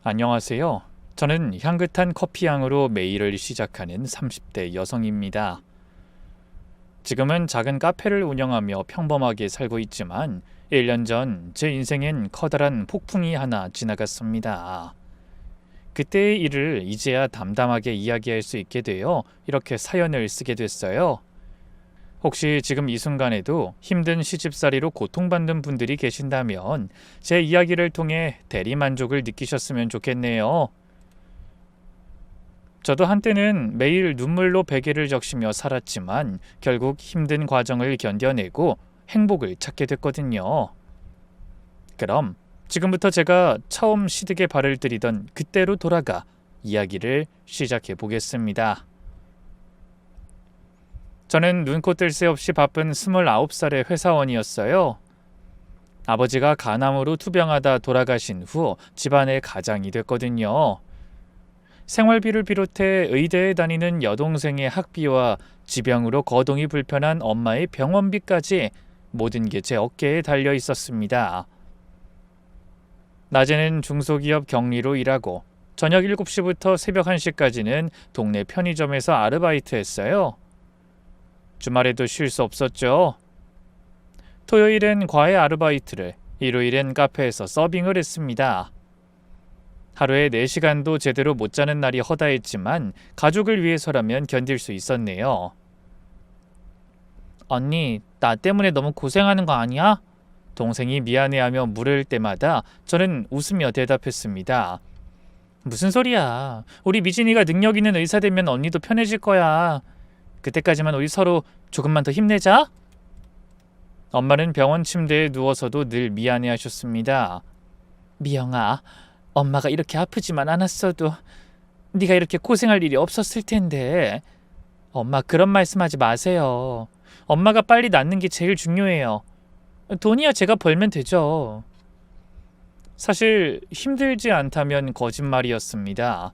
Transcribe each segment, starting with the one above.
안녕하세요. 저는 향긋한 커피향으로 매일을 시작하는 30대 여성입니다. 지금은 작은 카페를 운영하며 평범하게 살고 있지만 1년 전 제 인생엔 커다란 폭풍이 하나 지나갔습니다. 그때의 일을 이제야 담담하게 이야기할 수 있게 되어 이렇게 사연을 쓰게 됐어요. 혹시 지금 이 순간에도 힘든 시집살이로 고통받는 분들이 계신다면 제 이야기를 통해 대리만족을 느끼셨으면 좋겠네요. 저도 한때는 매일 눈물로 베개를 적시며 살았지만 결국 힘든 과정을 견뎌내고 행복을 찾게 됐거든요. 그럼 지금부터 제가 처음 시댁에 발을 들이던 그때로 돌아가 이야기를 시작해 보겠습니다. 저는 눈코 뜰 새 없이 바쁜 29살의 회사원이었어요. 아버지가 간암으로 투병하다 돌아가신 후 집안의 가장이 됐거든요. 생활비를 비롯해 의대에 다니는 여동생의 학비와 지병으로 거동이 불편한 엄마의 병원비까지 모든 게 제 어깨에 달려 있었습니다. 낮에는 중소기업 격리로 일하고 저녁 7시부터 새벽 1시까지는 동네 편의점에서 아르바이트했어요. 주말에도 쉴 수 없었죠. 토요일엔 과외 아르바이트를, 일요일엔 카페에서 서빙을 했습니다. 하루에 4시간도 제대로 못 자는 날이 허다했지만 가족을 위해서라면 견딜 수 있었네요. 언니, 나 때문에 너무 고생하는 거 아니야? 동생이 미안해하며 물을 때마다 저는 웃으며 대답했습니다. 무슨 소리야. 우리 미진이가 능력 있는 의사 되면 언니도 편해질 거야. 그때까지만 우리 서로 조금만 더 힘내자. 엄마는 병원 침대에 누워서도 늘 미안해하셨습니다. 미영아, 엄마가 이렇게 아프지만 않았어도 네가 이렇게 고생할 일이 없었을 텐데. 엄마 그런 말씀하지 마세요. 엄마가 빨리 낫는 게 제일 중요해요. 돈이야 제가 벌면 되죠. 사실 힘들지 않다면 거짓말이었습니다.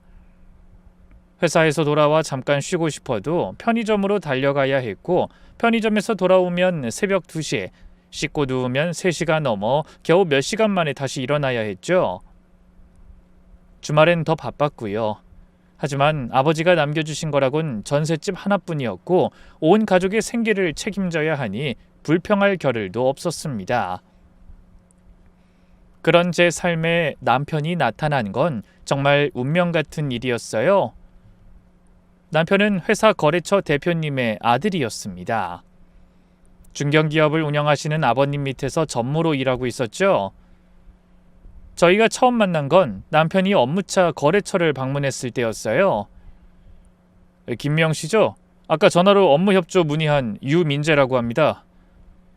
회사에서 돌아와 잠깐 쉬고 싶어도 편의점으로 달려가야 했고 편의점에서 돌아오면 새벽 2시, 씻고 누우면 3시가 넘어 겨우 몇 시간 만에 다시 일어나야 했죠. 주말엔 더 바빴고요. 하지만 아버지가 남겨주신 거라곤 전셋집 하나뿐이었고 온 가족의 생계를 책임져야 하니 불평할 겨를도 없었습니다. 그런 제 삶에 남편이 나타난 건 정말 운명 같은 일이었어요. 남편은 회사 거래처 대표님의 아들이었습니다. 중견기업을 운영하시는 아버님 밑에서 전무로 일하고 있었죠. 저희가 처음 만난 건 남편이 업무차 거래처를 방문했을 때였어요. 김미영 씨죠? 아까 전화로 업무 협조 문의한 유민재라고 합니다.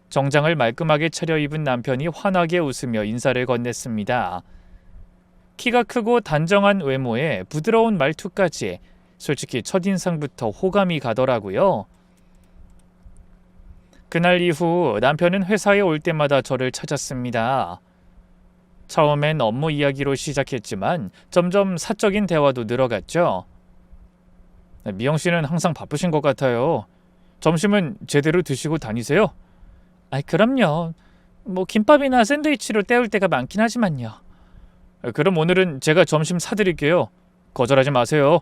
정장을 말끔하게 차려입은 남편이 환하게 웃으며 인사를 건넸습니다. 키가 크고 단정한 외모에 부드러운 말투까지 솔직히 첫인상부터 호감이 가더라고요. 그날 이후 남편은 회사에 올 때마다 저를 찾았습니다. 처음엔 업무 이야기로 시작했지만 점점 사적인 대화도 늘어갔죠. 미영 씨는 항상 바쁘신 것 같아요. 점심은 제대로 드시고 다니세요? 그럼요. 김밥이나 샌드위치로 때울 때가 많긴 하지만요. 그럼 오늘은 제가 점심 사드릴게요. 거절하지 마세요.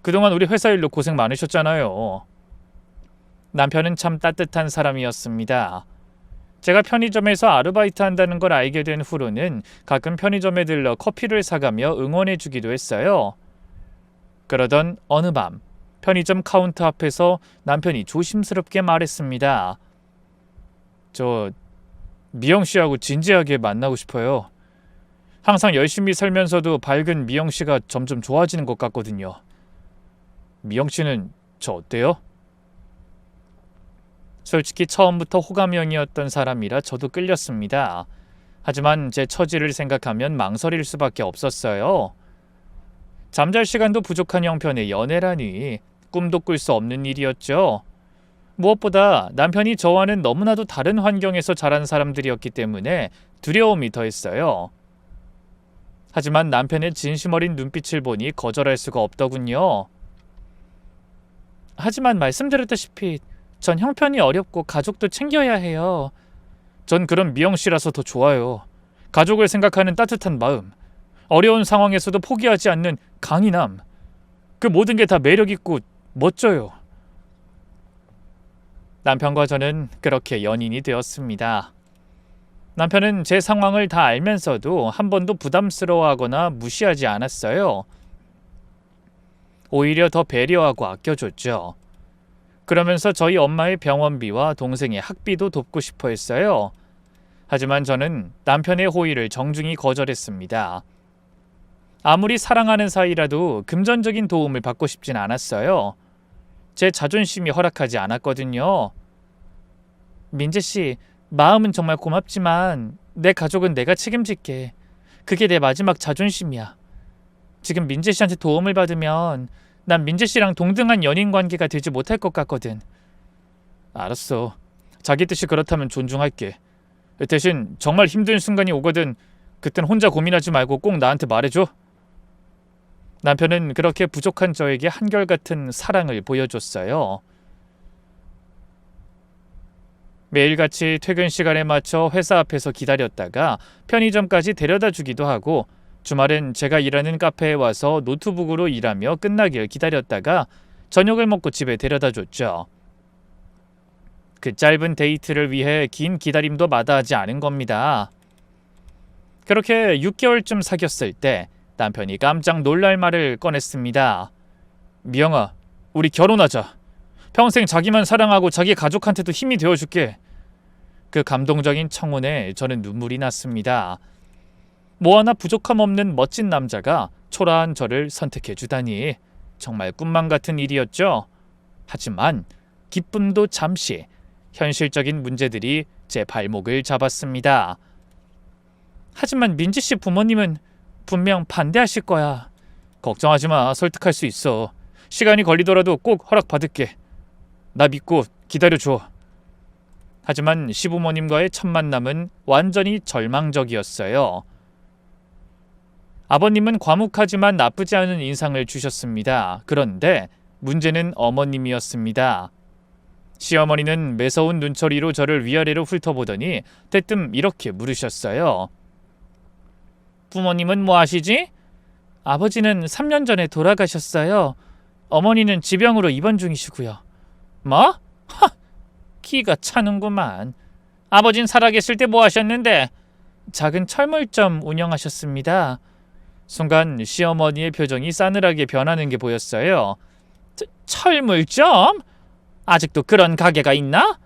그동안 우리 회사 일로 고생 많으셨잖아요. 남편은 참 따뜻한 사람이었습니다. 제가 편의점에서 아르바이트 한다는 걸 알게 된 후로는 가끔 편의점에 들러 커피를 사가며 응원해 주기도 했어요. 그러던 어느 밤 편의점 카운터 앞에서 남편이 조심스럽게 말했습니다. 저 미영 씨하고 진지하게 만나고 싶어요. 항상 열심히 살면서도 밝은 미영 씨가 점점 좋아지는 것 같거든요. 미영 씨는 저 어때요? 솔직히 처음부터 호감형이었던 사람이라 저도 끌렸습니다. 하지만 제 처지를 생각하면 망설일 수밖에 없었어요. 잠잘 시간도 부족한 형편의 연애라니 꿈도 꿀 수 없는 일이었죠. 무엇보다 남편이 저와는 너무나도 다른 환경에서 자란 사람들이었기 때문에 두려움이 더했어요. 하지만 남편의 진심 어린 눈빛을 보니 거절할 수가 없더군요. 하지만 말씀드렸다시피 전 형편이 어렵고 가족도 챙겨야 해요. 전 그런 미영 씨라서 더 좋아요. 가족을 생각하는 따뜻한 마음. 어려운 상황에서도 포기하지 않는 강인함. 그 모든 게 다 매력있고 멋져요. 남편과 저는 그렇게 연인이 되었습니다. 남편은 제 상황을 다 알면서도 한 번도 부담스러워하거나 무시하지 않았어요. 오히려 더 배려하고 아껴줬죠. 그러면서 저희 엄마의 병원비와 동생의 학비도 돕고 싶어 했어요. 하지만 저는 남편의 호의를 정중히 거절했습니다. 아무리 사랑하는 사이라도 금전적인 도움을 받고 싶진 않았어요. 제 자존심이 허락하지 않았거든요. 민재씨, 마음은 정말 고맙지만 내 가족은 내가 책임질게. 그게 내 마지막 자존심이야. 지금 민재씨한테 도움을 받으면 난 민재씨랑 동등한 연인 관계가 되지 못할 것 같거든. 알았어. 자기 뜻이 그렇다면 존중할게. 대신 정말 힘든 순간이 오거든 그땐 혼자 고민하지 말고 꼭 나한테 말해줘. 남편은 그렇게 부족한 저에게 한결같은 사랑을 보여줬어요. 매일같이 퇴근 시간에 맞춰 회사 앞에서 기다렸다가 편의점까지 데려다 주기도 하고 주말엔 제가 일하는 카페에 와서 노트북으로 일하며 끝나길 기다렸다가 저녁을 먹고 집에 데려다 줬죠. 그 짧은 데이트를 위해 긴 기다림도 마다하지 않은 겁니다. 그렇게 6개월쯤 사귀었을 때 남편이 깜짝 놀랄 말을 꺼냈습니다. 미영아, 우리 결혼하자. 평생 자기만 사랑하고 자기 가족한테도 힘이 되어줄게. 그 감동적인 청혼에 저는 눈물이 났습니다. 뭐 하나 부족함 없는 멋진 남자가 초라한 저를 선택해 주다니 정말 꿈만 같은 일이었죠. 하지만 기쁨도 잠시, 현실적인 문제들이 제 발목을 잡았습니다. 하지만 민지씨 부모님은 분명 반대하실 거야. 걱정하지 마. 설득할 수 있어. 시간이 걸리더라도 꼭 허락받을게. 나 믿고 기다려줘. 하지만 시부모님과의 첫 만남은 완전히 절망적이었어요. 아버님은 과묵하지만 나쁘지 않은 인상을 주셨습니다. 그런데 문제는 어머님이었습니다. 시어머니는 매서운 눈초리로 저를 위아래로 훑어보더니 대뜸 이렇게 물으셨어요. 부모님은 뭐 하시지? 아버지는 3년 전에 돌아가셨어요. 어머니는 지병으로 입원 중이시고요. 뭐? 하! 키가 차는구만. 아버진 살아계실 때 뭐 하셨는데? 작은 철물점 운영하셨습니다. 순간 시어머니의 표정이 싸늘하게 변하는 게 보였어요. 철물점? 아직도 그런 가게가 있나?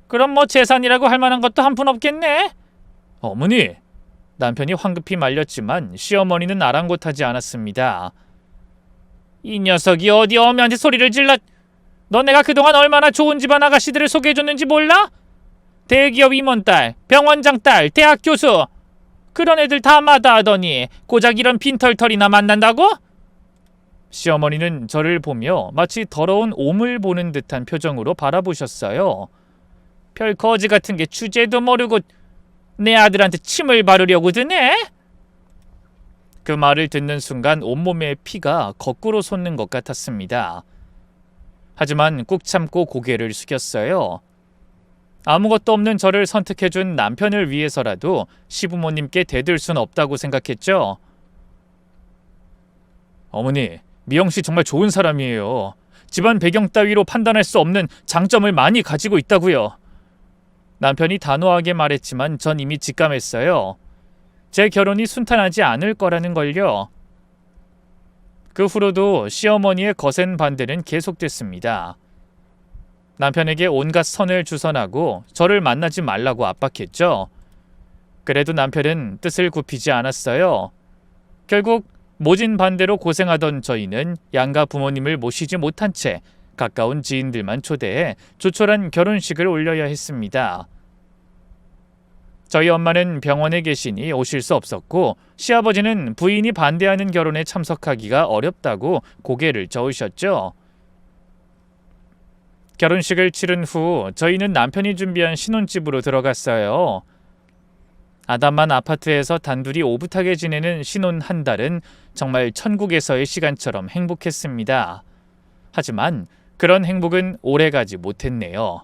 그럼 뭐 재산이라고 할 만한 것도 한 푼 없겠네? 어머니! 남편이 황급히 말렸지만 시어머니는 아랑곳하지 않았습니다. 이 녀석이 어디 어머니한테 소리를 질러. 너 내가 그동안 얼마나 좋은 집안 아가씨들을 소개해줬는지 몰라? 대기업 임원딸, 병원장 딸, 대학 교수. 그런 애들 다 마다하더니 고작 이런 빈털털이나 만난다고? 시어머니는 저를 보며 마치 더러운 오물 보는 듯한 표정으로 바라보셨어요. 별 거지 같은 게 주제도 모르고 내 아들한테 침을 바르려고 드네? 그 말을 듣는 순간 온몸에 피가 거꾸로 솟는 것 같았습니다. 하지만 꾹 참고 고개를 숙였어요. 아무것도 없는 저를 선택해준 남편을 위해서라도 시부모님께 대들 순 없다고 생각했죠. 어머니, 미영씨 정말 좋은 사람이에요. 집안 배경 따위로 판단할 수 없는 장점을 많이 가지고 있다고요. 남편이 단호하게 말했지만 전 이미 직감했어요. 제 결혼이 순탄하지 않을 거라는 걸요. 그 후로도 시어머니의 거센 반대는 계속됐습니다. 남편에게 온갖 선을 주선하고 저를 만나지 말라고 압박했죠. 그래도 남편은 뜻을 굽히지 않았어요. 결국 모진 반대로 고생하던 저희는 양가 부모님을 모시지 못한 채 가까운 지인들만 초대해 조촐한 결혼식을 올려야 했습니다. 저희 엄마는 병원에 계시니 오실 수 없었고 시아버지는 부인이 반대하는 결혼에 참석하기가 어렵다고 고개를 저으셨죠. 결혼식을 치른 후 저희는 남편이 준비한 신혼집으로 들어갔어요. 아담한 아파트에서 단둘이 오붓하게 지내는 신혼 한 달은 정말 천국에서의 시간처럼 행복했습니다. 하지만 그런 행복은 오래가지 못했네요.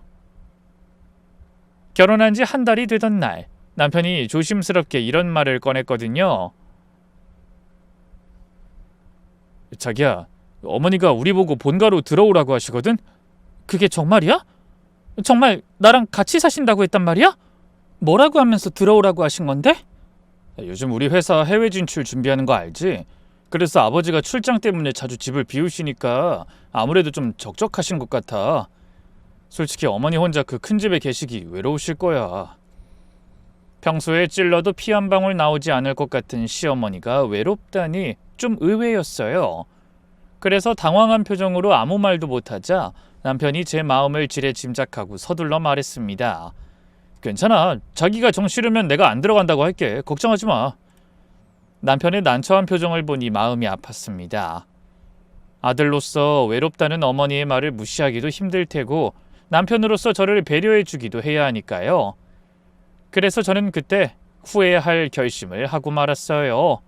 결혼한 지 한 달이 되던 날 남편이 조심스럽게 이런 말을 꺼냈거든요. 자기야, 어머니가 우리 보고 본가로 들어오라고 하시거든? 그게 정말이야? 정말 나랑 같이 사신다고 했단 말이야? 뭐라고 하면서 들어오라고 하신 건데? 요즘 우리 회사 해외 진출 준비하는 거 알지? 그래서 아버지가 출장 때문에 자주 집을 비우시니까 아무래도 좀 적적하신 것 같아. 솔직히 어머니 혼자 그 큰 집에 계시기 외로우실 거야. 평소에 찔러도 피 한 방울 나오지 않을 것 같은 시어머니가 외롭다니 좀 의외였어요. 그래서 당황한 표정으로 아무 말도 못하자 남편이 제 마음을 지레 짐작하고 서둘러 말했습니다. 괜찮아. 자기가 정 싫으면 내가 안 들어간다고 할게. 걱정하지 마. 남편의 난처한 표정을 보니 마음이 아팠습니다. 아들로서 외롭다는 어머니의 말을 무시하기도 힘들 테고 남편으로서 저를 배려해 주기도 해야 하니까요. 그래서 저는 그때 후회해야 할 결심을 하고 말았어요.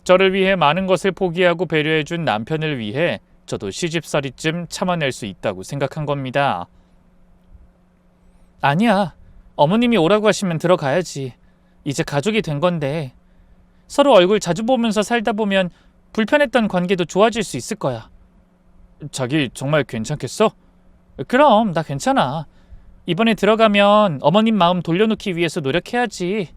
저를 위해 많은 것을 포기하고 배려해 준 남편을 위해 저도 시집살이쯤 참아낼 수 있다고 생각한 겁니다. 아니야. 어머님이 오라고 하시면 들어가야지. 이제 가족이 된 건데. 서로 얼굴 자주 보면서 살다 보면 불편했던 관계도 좋아질 수 있을 거야. 자기 정말 괜찮겠어? 그럼 나 괜찮아. 이번에 들어가면 어머님 마음 돌려놓기 위해서 노력해야지.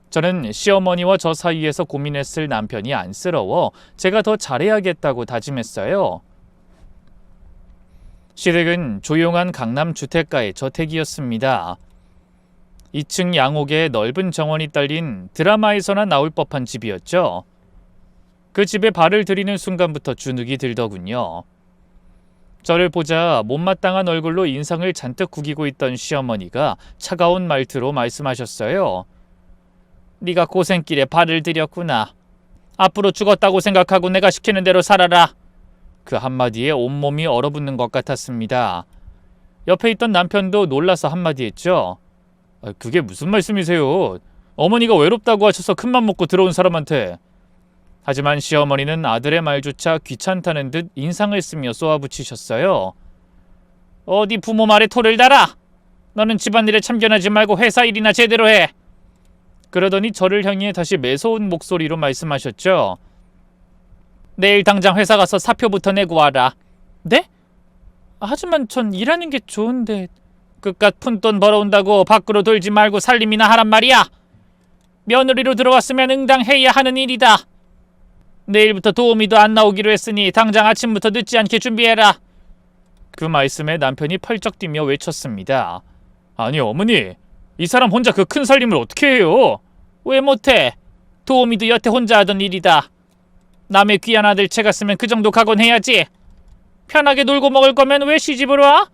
저는 시어머니와 저 사이에서 고민했을 남편이 안쓰러워 제가 더 잘해야겠다고 다짐했어요. 시댁은 조용한 강남 주택가의 저택이었습니다. 2층 양옥에 넓은 정원이 딸린 드라마에서나 나올 법한 집이었죠. 그 집에 발을 들이는 순간부터 주눅이 들더군요. 저를 보자 못마땅한 얼굴로 인상을 잔뜩 구기고 있던 시어머니가 차가운 말투로 말씀하셨어요. 네가 고생길에 발을 들였구나. 앞으로 죽었다고 생각하고 내가 시키는 대로 살아라. 그 한마디에 온몸이 얼어붙는 것 같았습니다. 옆에 있던 남편도 놀라서 한마디 했죠. 그게 무슨 말씀이세요? 어머니가 외롭다고 하셔서 큰맘 먹고 들어온 사람한테. 하지만 시어머니는 아들의 말조차 귀찮다는 듯 인상을 쓰며 쏘아붙이셨어요. 어디 부모 말에 토를 달아. 너는 집안일에 참견하지 말고 회사 일이나 제대로 해. 그러더니 저를 향해 다시 매서운 목소리로 말씀하셨죠. 내일 당장 회사 가서 사표부터 내고 와라. 네? 하지만 전 일하는 게 좋은데. 그깟 푼돈 벌어온다고 밖으로 돌지 말고 살림이나 하란 말이야. 며느리로 들어왔으면 응당해야 하는 일이다. 내일부터 도우미도 안 나오기로 했으니 당장 아침부터 늦지 않게 준비해라. 그 말씀에 남편이 펄쩍 뛰며 외쳤습니다. 아니 어머니, 이 사람 혼자 그 큰 살림을 어떻게 해요? 왜 못해? 도우미도 여태 혼자 하던 일이다. 남의 귀한 아들 채 갔으면 그 정도 각오해야지. 편하게 놀고 먹을 거면 왜 시집을 와?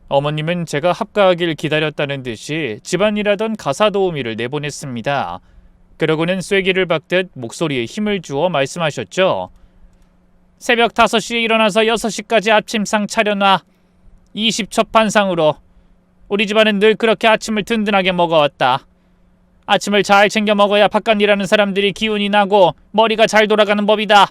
어머님은 제가 합가하길 기다렸다는 듯이 집안일하던 가사 도우미를 내보냈습니다. 그러고는 쐐기를 박듯 목소리에 힘을 주어 말씀하셨죠. 새벽 5시에 일어나서 6시까지 아침상 차려놔. 20첩 반상으로. 우리 집안은 늘 그렇게 아침을 든든하게 먹어왔다. 아침을 잘 챙겨 먹어야 바깥 일하는 사람들이 기운이 나고 머리가 잘 돌아가는 법이다.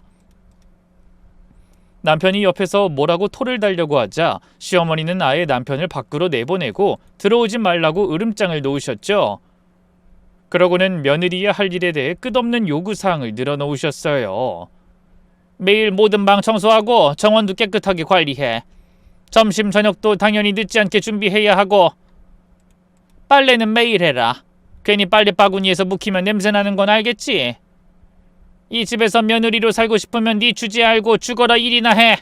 남편이 옆에서 뭐라고 토를 달려고 하자 시어머니는 아예 남편을 밖으로 내보내고 들어오지 말라고 으름장을 놓으셨죠. 그러고는 며느리의 할 일에 대해 끝없는 요구사항을 늘어놓으셨어요. 매일 모든 방 청소하고 정원도 깨끗하게 관리해. 점심 저녁도 당연히 늦지 않게 준비해야 하고 빨래는 매일 해라. 괜히 빨래 바구니에서 묵히면 냄새나는 건 알겠지? 이 집에서 며느리로 살고 싶으면 네 주제 알고 죽어라 일이나 해.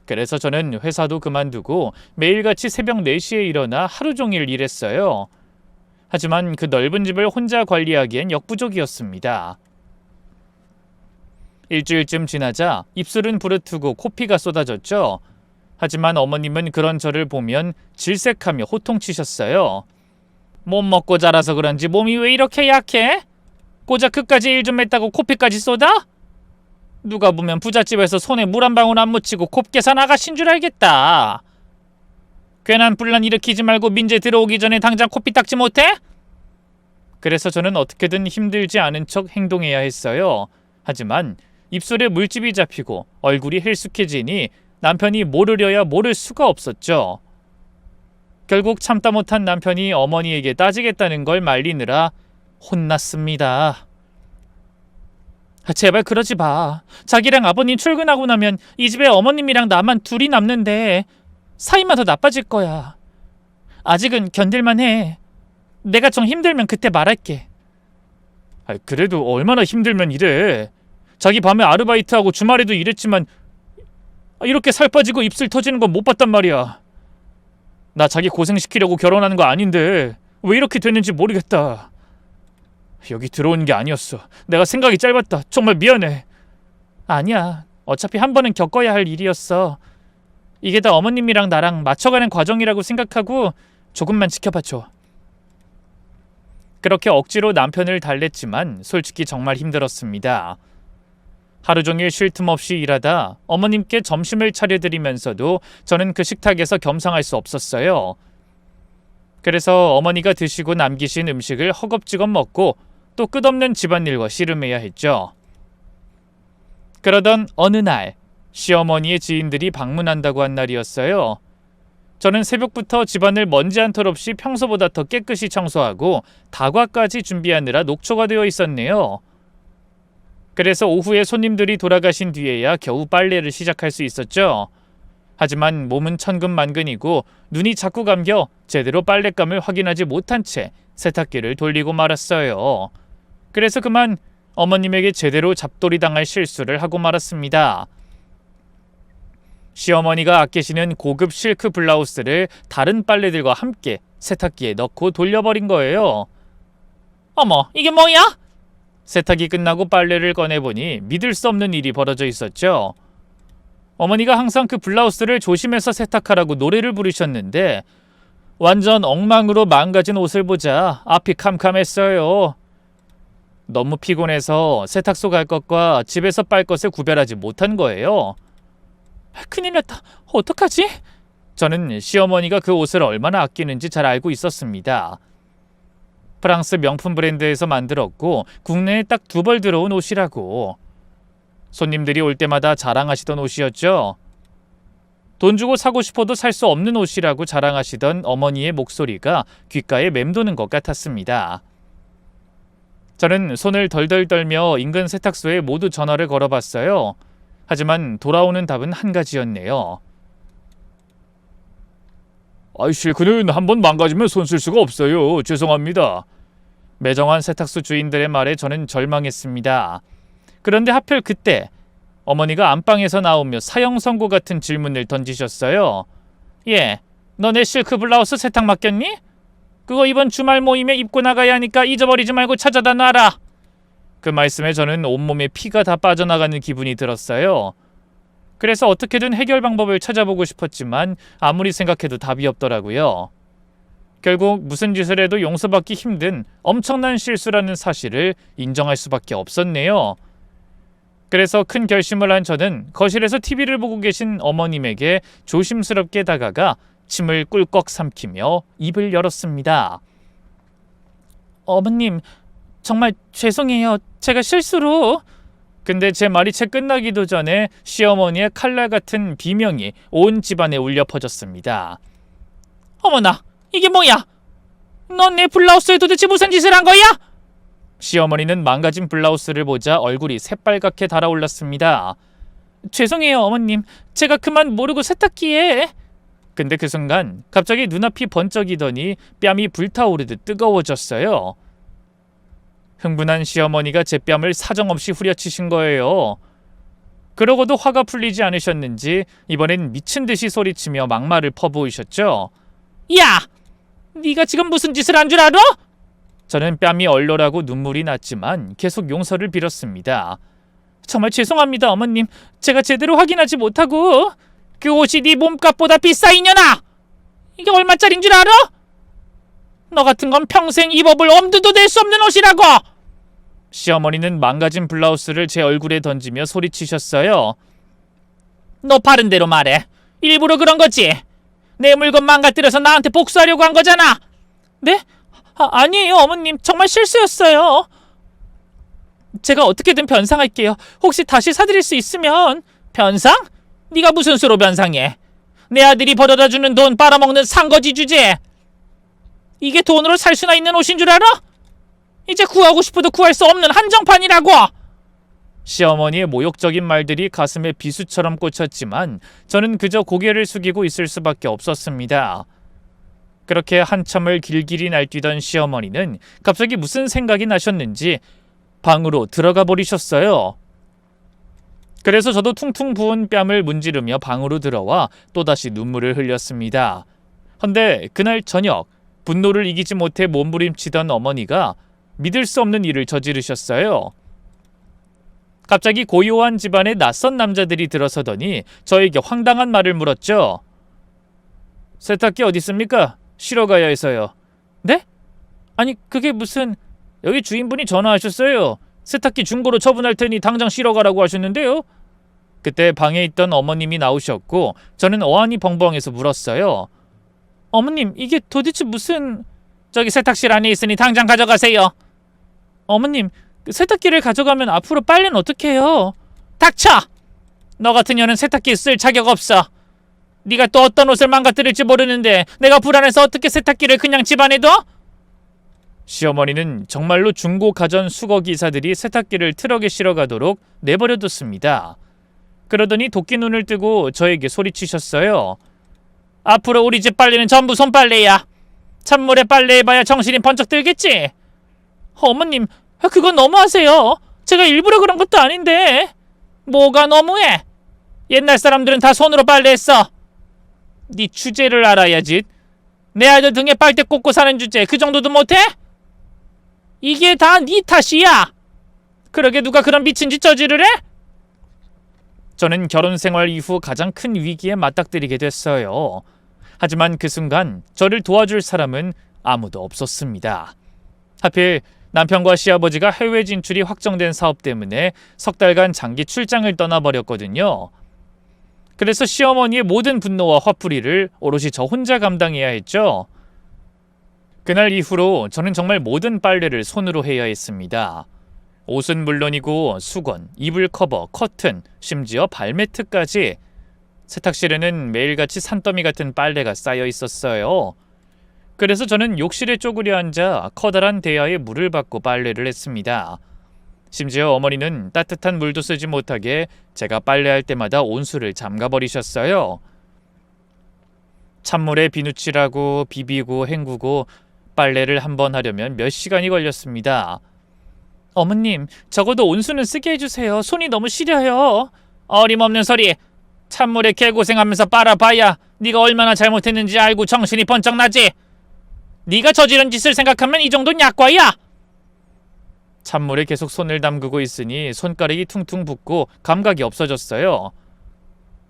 그래서 저는 회사도 그만두고 매일같이 새벽 4시에 일어나 하루 종일 일했어요. 하지만 그 넓은 집을 혼자 관리하기엔 역부족이었습니다. 일주일쯤 지나자 입술은 부르트고 코피가 쏟아졌죠. 하지만 어머님은 그런 저를 보면 질색하며 호통치셨어요. 못 먹고 자라서 그런지 몸이 왜 이렇게 약해? 고작 그까지 일 좀 했다고 코피까지 쏟아? 누가 보면 부잣집에서 손에 물 한 방울 안 묻히고 곱게 산 아가씨인 줄 알겠다. 괜한 분란 일으키지 말고 민재 들어오기 전에 당장 코피 닦지 못해? 그래서 저는 어떻게든 힘들지 않은 척 행동해야 했어요. 하지만 입술에 물집이 잡히고 얼굴이 헬쑥해지니 남편이 모르려야 모를 수가 없었죠. 결국 참다 못한 남편이 어머니에게 따지겠다는 걸 말리느라 혼났습니다. 제발 그러지 마. 자기랑 아버님 출근하고 나면 이 집에 어머님이랑 나만 둘이 남는데 사이만 더 나빠질 거야. 아직은 견딜만 해. 내가 좀 힘들면 그때 말할게. 그래도 얼마나 힘들면 이래. 자기 밤에 아르바이트하고 주말에도 일했지만 이렇게 살 빠지고 입술 터지는 건 못 봤단 말이야. 나 자기 고생시키려고 결혼하는 거 아닌데 왜 이렇게 됐는지 모르겠다. 여기 들어오는 게 아니었어. 내가 생각이 짧았다. 정말 미안해. 아니야. 어차피 한 번은 겪어야 할 일이었어. 이게 다 어머님이랑 나랑 맞춰가는 과정이라고 생각하고 조금만 지켜봐줘. 그렇게 억지로 남편을 달랬지만 솔직히 정말 힘들었습니다. 하루 종일 쉴 틈 없이 일하다 어머님께 점심을 차려드리면서도 저는 그 식탁에서 겸상할 수 없었어요. 그래서 어머니가 드시고 남기신 음식을 허겁지겁 먹고 또 끝없는 집안일과 씨름해야 했죠. 그러던 어느 날 시어머니의 지인들이 방문한다고 한 날이었어요. 저는 새벽부터 집안을 먼지 한 털 없이 평소보다 더 깨끗이 청소하고 다과까지 준비하느라 녹초가 되어 있었네요. 그래서 오후에 손님들이 돌아가신 뒤에야 겨우 빨래를 시작할 수 있었죠. 하지만 몸은 천근만근이고 눈이 자꾸 감겨 제대로 빨랫감을 확인하지 못한 채 세탁기를 돌리고 말았어요. 그래서 그만 어머님에게 제대로 잡돌이 당할 실수를 하고 말았습니다. 시어머니가 아끼시는 고급 실크 블라우스를 다른 빨래들과 함께 세탁기에 넣고 돌려버린 거예요. 어머, 이게 뭐야? 세탁이 끝나고 빨래를 꺼내보니 믿을 수 없는 일이 벌어져 있었죠. 어머니가 항상 그 블라우스를 조심해서 세탁하라고 노래를 부르셨는데 완전 엉망으로 망가진 옷을 보자 앞이 캄캄했어요. 너무 피곤해서 세탁소 갈 것과 집에서 빨 것을 구별하지 못한 거예요. 큰일 났다. 어떡하지? 저는 시어머니가 그 옷을 얼마나 아끼는지 잘 알고 있었습니다. 프랑스 명품 브랜드에서 만들었고 국내에 딱 2벌 들어온 옷이라고. 손님들이 올 때마다 자랑하시던 옷이었죠. 돈 주고 사고 싶어도 살 수 없는 옷이라고 자랑하시던 어머니의 목소리가 귓가에 맴도는 것 같았습니다. 저는 손을 덜덜 떨며 인근 세탁소에 모두 전화를 걸어봤어요. 하지만 돌아오는 답은 한 가지였네요. 실크는 한번 망가지면 손 쓸 수가 없어요. 죄송합니다. 매정한 세탁소 주인들의 말에 저는 절망했습니다. 그런데 하필 그때 어머니가 안방에서 나오며 사형 선고 같은 질문을 던지셨어요. 너 내 실크 블라우스 세탁 맡겼니? 그거 이번 주말 모임에 입고 나가야 하니까 잊어버리지 말고 찾아다 놔라. 그 말씀에 저는 온몸에 피가 다 빠져나가는 기분이 들었어요. 그래서 어떻게든 해결 방법을 찾아보고 싶었지만 아무리 생각해도 답이 없더라고요. 결국 무슨 짓을 해도 용서받기 힘든 엄청난 실수라는 사실을 인정할 수밖에 없었네요. 그래서 큰 결심을 한 저는 거실에서 TV를 보고 계신 어머님에게 조심스럽게 다가가 침을 꿀꺽 삼키며 입을 열었습니다. 어머님, 정말 죄송해요. 제가 실수로... 근데 제 말이 채 끝나기도 전에 시어머니의 칼날 같은 비명이 온 집안에 울려 퍼졌습니다. 어머나, 이게 뭐야? 넌 내 블라우스에 도대체 무슨 짓을 한 거야? 시어머니는 망가진 블라우스를 보자 얼굴이 새빨갛게 달아올랐습니다. 죄송해요, 어머님. 제가 그만 모르고 세탁기에... 근데 그 순간 갑자기 눈앞이 번쩍이더니 뺨이 불타오르듯 뜨거워졌어요. 흥분한 시어머니가 제 뺨을 사정없이 후려치신 거예요. 그러고도 화가 풀리지 않으셨는지 이번엔 미친 듯이 소리치며 막말을 퍼부으셨죠. 야! 네가 지금 무슨 짓을 한 줄 알아? 저는 뺨이 얼얼하고 눈물이 났지만 계속 용서를 빌었습니다. 정말 죄송합니다, 어머님. 제가 제대로 확인하지 못하고... 그 옷이 네 몸값보다 비싸, 이년아! 이게 얼마짜린 줄 알아? 너 같은 건 평생 입어볼 엄두도 낼 수 없는 옷이라고! 시어머니는 망가진 블라우스를 제 얼굴에 던지며 소리치셨어요. 너 바른 대로 말해. 일부러 그런 거지? 내 물건 망가뜨려서 나한테 복수하려고 한 거잖아. 네? 아니에요, 어머님. 정말 실수였어요. 제가 어떻게든 변상할게요. 혹시 다시 사드릴 수 있으면. 변상? 네가 무슨 수로 변상해? 내 아들이 벌어다주는 돈 빨아먹는 상거지 주제. 이게 돈으로 살 수나 있는 옷인 줄 알아? 이제 구하고 싶어도 구할 수 없는 한정판이라고. 시어머니의 모욕적인 말들이 가슴에 비수처럼 꽂혔지만 저는 그저 고개를 숙이고 있을 수밖에 없었습니다. 그렇게 한참을 길길이 날뛰던 시어머니는 갑자기 무슨 생각이 나셨는지 방으로 들어가 버리셨어요. 그래서 저도 퉁퉁 부은 뺨을 문지르며 방으로 들어와 또다시 눈물을 흘렸습니다. 헌데 그날 저녁 분노를 이기지 못해 몸부림치던 어머니가 믿을 수 없는 일을 저지르셨어요. 갑자기 고요한 집안에 낯선 남자들이 들어서더니 저에게 황당한 말을 물었죠. 세탁기 어디 있습니까? 쉬러 가야 해서요. 네? 아니 그게 무슨... 여기 주인분이 전화하셨어요. 세탁기 중고로 처분할 테니 당장 쉬러 가라고 하셨는데요. 그때 방에 있던 어머님이 나오셨고 저는 어안이 벙벙해서 물었어요. 어머님 이게 도대체 무슨... 저기 세탁실 안에 있으니 당장 가져가세요. 어머님 세탁기를 가져가면 앞으로 빨래는 어떻게 해요? 닥쳐! 너 같은 년은 세탁기 쓸 자격 없어. 네가 또 어떤 옷을 망가뜨릴지 모르는데 내가 불안해서 어떻게 세탁기를 그냥 집안에 둬? 시어머니는 정말로 중고 가전 수거 기사들이 세탁기를 트럭에 실어가도록 내버려뒀습니다. 그러더니 도끼 눈을 뜨고 저에게 소리치셨어요. 앞으로 우리 집 빨래는 전부 손빨래야. 찬물에 빨래해봐야 정신이 번쩍 들겠지? 어머님 그건 너무하세요. 제가 일부러 그런 것도 아닌데. 뭐가 너무해? 옛날 사람들은 다 손으로 빨래했어. 네 주제를 알아야지. 내 아들 등에 빨대 꽂고 사는 주제 그 정도도 못해? 이게 다 네 탓이야. 그러게 누가 그런 미친 짓 저지르래? 저는 결혼 생활 이후 가장 큰 위기에 맞닥뜨리게 됐어요. 하지만 그 순간 저를 도와줄 사람은 아무도 없었습니다. 하필 남편과 시아버지가 해외 진출이 확정된 사업 때문에 석 달간 장기 출장을 떠나버렸거든요. 그래서 시어머니의 모든 분노와 화풀이를 오롯이 저 혼자 감당해야 했죠. 그날 이후로 저는 정말 모든 빨래를 손으로 해야 했습니다. 옷은 물론이고 수건, 이불 커버, 커튼, 심지어 발매트까지. 세탁실에는 매일같이 산더미 같은 빨래가 쌓여 있었어요. 그래서 저는 욕실에 쪼그려 앉아 커다란 대야에 물을 받고 빨래를 했습니다. 심지어 어머니는 따뜻한 물도 쓰지 못하게 제가 빨래할 때마다 온수를 잠가버리셨어요. 찬물에 비누칠하고 비비고 헹구고 빨래를 한 번 하려면 몇 시간이 걸렸습니다. 어머님, 적어도 온수는 쓰게 해주세요. 손이 너무 시려요. 어림없는 소리. 찬물에 개고생하면서 빨아봐야 네가 얼마나 잘못했는지 알고 정신이 번쩍 나지. 네가 저지른 짓을 생각하면 이 정도는 약과야. 찬물에 계속 손을 담그고 있으니 손가락이 퉁퉁 붓고 감각이 없어졌어요.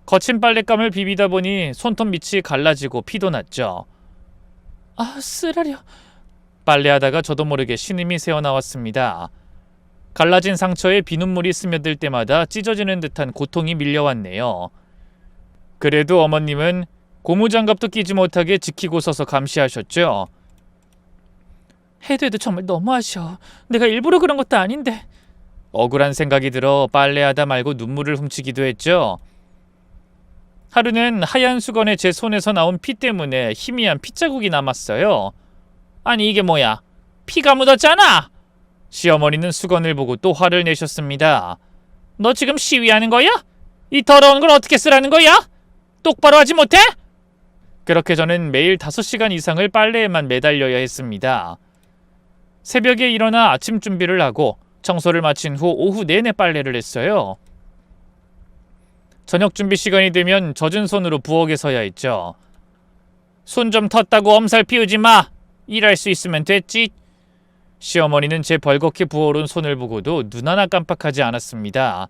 거친 빨랫감을 비비다 보니 손톱 밑이 갈라지고 피도 났죠. 아, 쓰라려. 빨래하다가 저도 모르게 신음이 새어나왔습니다. 갈라진 상처에 비눗물이 스며들 때마다 찢어지는 듯한 고통이 밀려왔네요. 그래도 어머님은 고무장갑도 끼지 못하게 지키고 서서 감시하셨죠. 해도 정말 너무하셔. 내가 일부러 그런 것도 아닌데. 억울한 생각이 들어 빨래하다 말고 눈물을 훔치기도 했죠. 하루는 하얀 수건에 제 손에서 나온 피 때문에 희미한 핏자국이 남았어요. 아니 이게 뭐야? 피가 묻었잖아. 시어머니는 수건을 보고 또 화를 내셨습니다. 너 지금 시위하는 거야? 이 더러운 걸 어떻게 쓰라는 거야? 똑바로 하지 못해? 그렇게 저는 매일 5시간 이상을 빨래에만 매달려야 했습니다. 새벽에 일어나 아침 준비를 하고 청소를 마친 후 오후 내내 빨래를 했어요. 저녁 준비 시간이 되면 젖은 손으로 부엌에 서야 했죠. 손 좀 텄다고 엄살 피우지 마. 일할 수 있으면 됐지. 시어머니는 제 벌겋게 부어오른 손을 보고도 눈 하나 깜빡하지 않았습니다.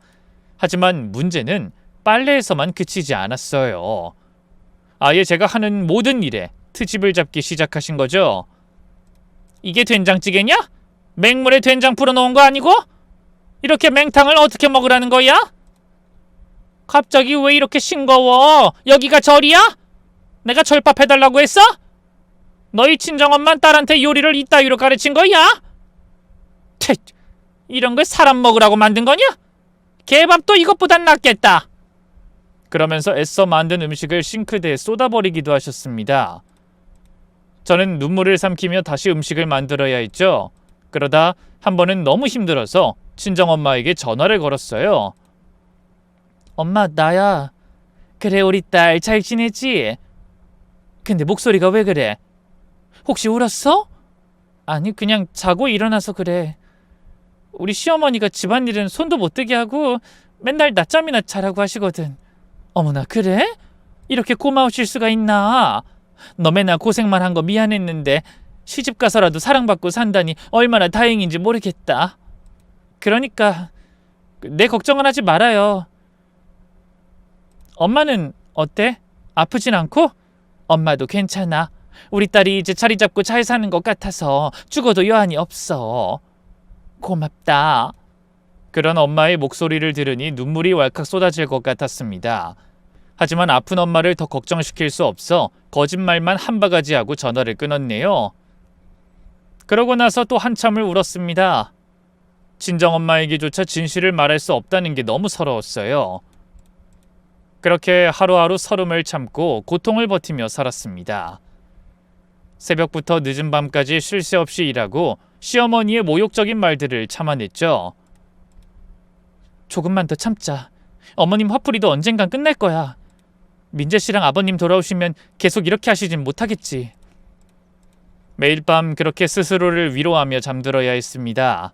하지만 문제는 빨래에서만 그치지 않았어요. 아예 제가 하는 모든 일에 트집을 잡기 시작하신 거죠. 이게 된장찌개냐? 맹물에 된장 풀어놓은 거 아니고? 이렇게 맹탕을 어떻게 먹으라는 거야? 갑자기 왜 이렇게 싱거워? 여기가 절이야? 내가 절밥 해달라고 했어? 너희 친정엄만 딸한테 요리를 이따위로 가르친 거야? 퇴, 이런 걸 사람 먹으라고 만든 거냐? 개밥도 이것보단 낫겠다. 그러면서 애써 만든 음식을 싱크대에 쏟아버리기도 하셨습니다. 저는 눈물을 삼키며 다시 음식을 만들어야 했죠. 그러다 한 번은 너무 힘들어서 친정엄마에게 전화를 걸었어요. 엄마, 나야. 그래, 우리 딸 잘 지내지? 근데 목소리가 왜 그래? 혹시 울었어? 아니, 그냥 자고 일어나서 그래. 우리 시어머니가 집안일은 손도 못 대게 하고 맨날 낮잠이나 자라고 하시거든. 어머나, 그래? 이렇게 고마우실 수가 있나? 너 맨날 고생만 한 거 미안했는데 시집 가서라도 사랑받고 산다니 얼마나 다행인지 모르겠다. 그러니까 내 걱정은 하지 말아요. 엄마는 어때? 아프진 않고? 엄마도 괜찮아. 우리 딸이 이제 자리 잡고 잘 사는 것 같아서 죽어도 여한이 없어. 고맙다. 그런 엄마의 목소리를 들으니 눈물이 왈칵 쏟아질 것 같았습니다. 하지만 아픈 엄마를 더 걱정시킬 수 없어 거짓말만 한 바가지 하고 전화를 끊었네요. 그러고 나서 또 한참을 울었습니다. 친정엄마에게조차 진실을 말할 수 없다는 게 너무 서러웠어요. 그렇게 하루하루 서름을 참고 고통을 버티며 살았습니다. 새벽부터 늦은 밤까지 쉴 새 없이 일하고 시어머니의 모욕적인 말들을 참아냈죠. 조금만 더 참자. 어머님 화풀이도 언젠간 끝날 거야. 민재 씨랑 아버님 돌아오시면 계속 이렇게 하시진 못하겠지. 매일 밤 그렇게 스스로를 위로하며 잠들어야 했습니다.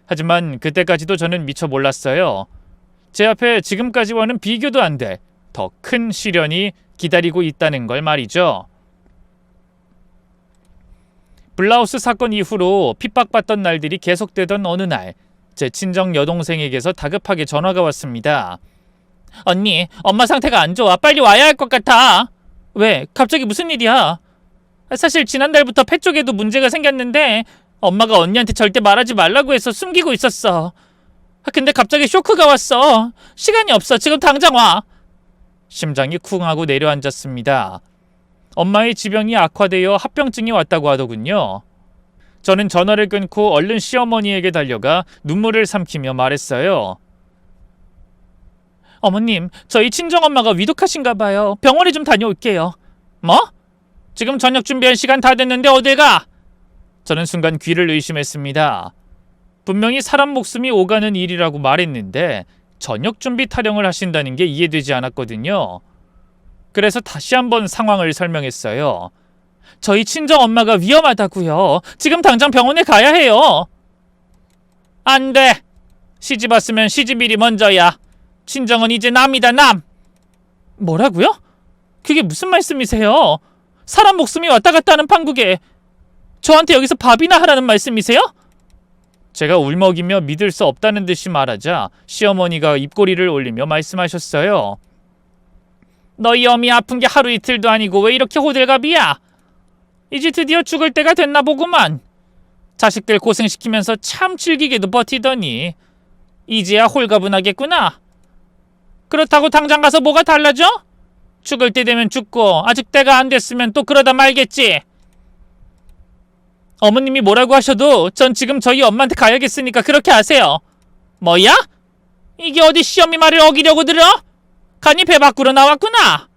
하지만 그때까지도 저는 미처 몰랐어요. 제 앞에 지금까지와는 비교도 안 돼 더 큰 시련이 기다리고 있다는 걸 말이죠. 블라우스 사건 이후로 핍박받던 날들이 계속되던 어느 날, 제 친정 여동생에게서 다급하게 전화가 왔습니다. 언니, 엄마 상태가 안 좋아. 빨리 와야 할 것 같아. 왜? 갑자기 무슨 일이야? 사실 지난달부터 폐 쪽에도 문제가 생겼는데 엄마가 언니한테 절대 말하지 말라고 해서 숨기고 있었어. 근데 갑자기 쇼크가 왔어. 시간이 없어. 지금 당장 와. 심장이 쿵 하고 내려앉았습니다. 엄마의 지병이 악화되어 합병증이 왔다고 하더군요. 저는 전화를 끊고 얼른 시어머니에게 달려가 눈물을 삼키며 말했어요. 어머님, 저희 친정엄마가 위독하신가 봐요. 병원에 좀 다녀올게요. 뭐? 지금 저녁 준비할 시간 다 됐는데 어딜 가? 저는 순간 귀를 의심했습니다. 분명히 사람 목숨이 오가는 일이라고 말했는데 저녁 준비 타령을 하신다는 게 이해되지 않았거든요. 그래서 다시 한번 상황을 설명했어요. 저희 친정엄마가 위험하다고요. 지금 당장 병원에 가야 해요. 안 돼. 시집 왔으면 시집일이 먼저야. 친정은 이제 남이다, 남. 뭐라고요? 그게 무슨 말씀이세요? 사람 목숨이 왔다 갔다 하는 판국에 저한테 여기서 밥이나 하라는 말씀이세요? 제가 울먹이며 믿을 수 없다는 듯이 말하자 시어머니가 입꼬리를 올리며 말씀하셨어요. 너희 어미 아픈 게 하루 이틀도 아니고 왜 이렇게 호들갑이야? 이제 드디어 죽을 때가 됐나 보구만. 자식들 고생시키면서 참 질기게도 버티더니 이제야 홀가분하겠구나. 그렇다고 당장 가서 뭐가 달라져? 죽을 때 되면 죽고 아직 때가 안 됐으면 또 그러다 말겠지. 어머님이 뭐라고 하셔도 전 지금 저희 엄마한테 가야겠으니까 그렇게 하세요. 뭐야? 이게 어디 시어미 말을 어기려고 들어? 간이 배 밖으로 나왔구나.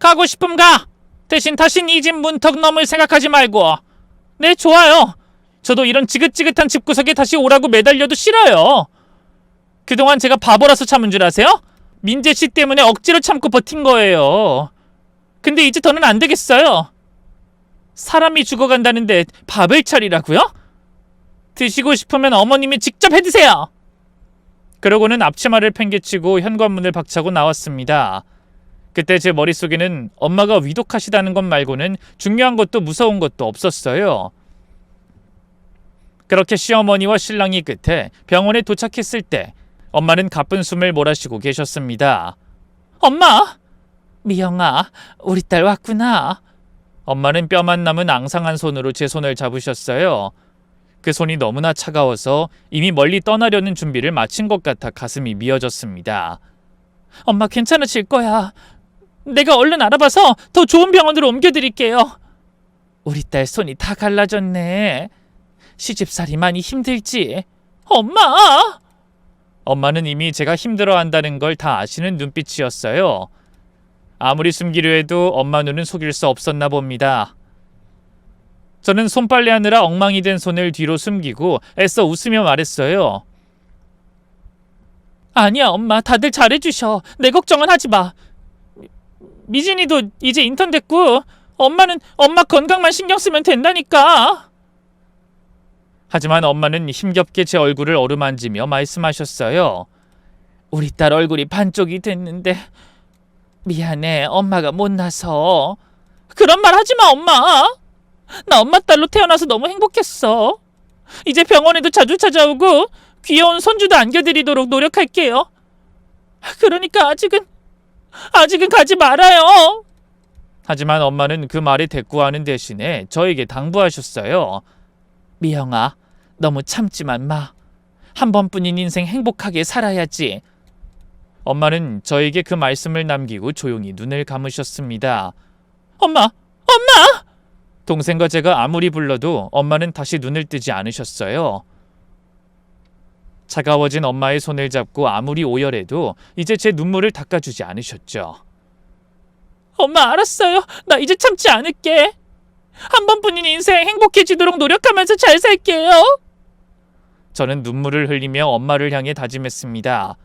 가고 싶음 가. 대신 다신 이 집 문턱 넘을 생각하지 말고. 네, 좋아요. 저도 이런 지긋지긋한 집구석에 다시 오라고 매달려도 싫어요. 그동안 제가 바보라서 참은 줄 아세요? 민재씨 때문에 억지로 참고 버틴 거예요. 근데 이제 더는 안 되겠어요. 사람이 죽어간다는데 밥을 차리라고요? 드시고 싶으면 어머님이 직접 해드세요. 그러고는 앞치마를 팽개치고 현관문을 박차고 나왔습니다. 그때 제 머릿속에는 엄마가 위독하시다는 것 말고는 중요한 것도 무서운 것도 없었어요. 그렇게 시어머니와 신랑이 끝에 병원에 도착했을 때 엄마는 가쁜 숨을 몰아쉬고 계셨습니다. 엄마! 미영아, 우리 딸 왔구나. 엄마는 뼈만 남은 앙상한 손으로 제 손을 잡으셨어요. 그 손이 너무나 차가워서 이미 멀리 떠나려는 준비를 마친 것 같아 가슴이 미어졌습니다. 엄마 괜찮아질 거야. 내가 얼른 알아봐서 더 좋은 병원으로 옮겨드릴게요. 우리 딸 손이 다 갈라졌네. 시집살이 많이 힘들지? 엄마! 엄마는 이미 제가 힘들어한다는 걸 다 아시는 눈빛이었어요. 아무리 숨기려 해도 엄마 눈은 속일 수 없었나 봅니다. 저는 손빨래하느라 엉망이 된 손을 뒤로 숨기고 애써 웃으며 말했어요. 아니야, 엄마. 다들 잘해주셔. 내 걱정은 하지 마. 미진이도 이제 인턴 됐고 엄마는 엄마 건강만 신경 쓰면 된다니까. 하지만 엄마는 힘겹게 제 얼굴을 어루만지며 말씀하셨어요. 우리 딸 얼굴이 반쪽이 됐는데 미안해. 엄마가 못나서. 그런 말 하지 마, 엄마. 나 엄마 딸로 태어나서 너무 행복했어. 이제 병원에도 자주 찾아오고 귀여운 손주도 안겨드리도록 노력할게요. 그러니까 아직은 가지 말아요. 하지만 엄마는 그 말에 대꾸하는 대신에 저에게 당부하셨어요. 미영아, 너무 참지만 마. 한 번뿐인 인생 행복하게 살아야지. 엄마는 저에게 그 말씀을 남기고 조용히 눈을 감으셨습니다. 엄마! 동생과 제가 아무리 불러도 엄마는 다시 눈을 뜨지 않으셨어요. 차가워진 엄마의 손을 잡고 아무리 오열해도 이제 제 눈물을 닦아주지 않으셨죠. 엄마, 알았어요. 나 이제 참지 않을게. 한 번뿐인 인생 행복해지도록 노력하면서 잘 살게요. 저는 눈물을 흘리며 엄마를 향해 다짐했습니다.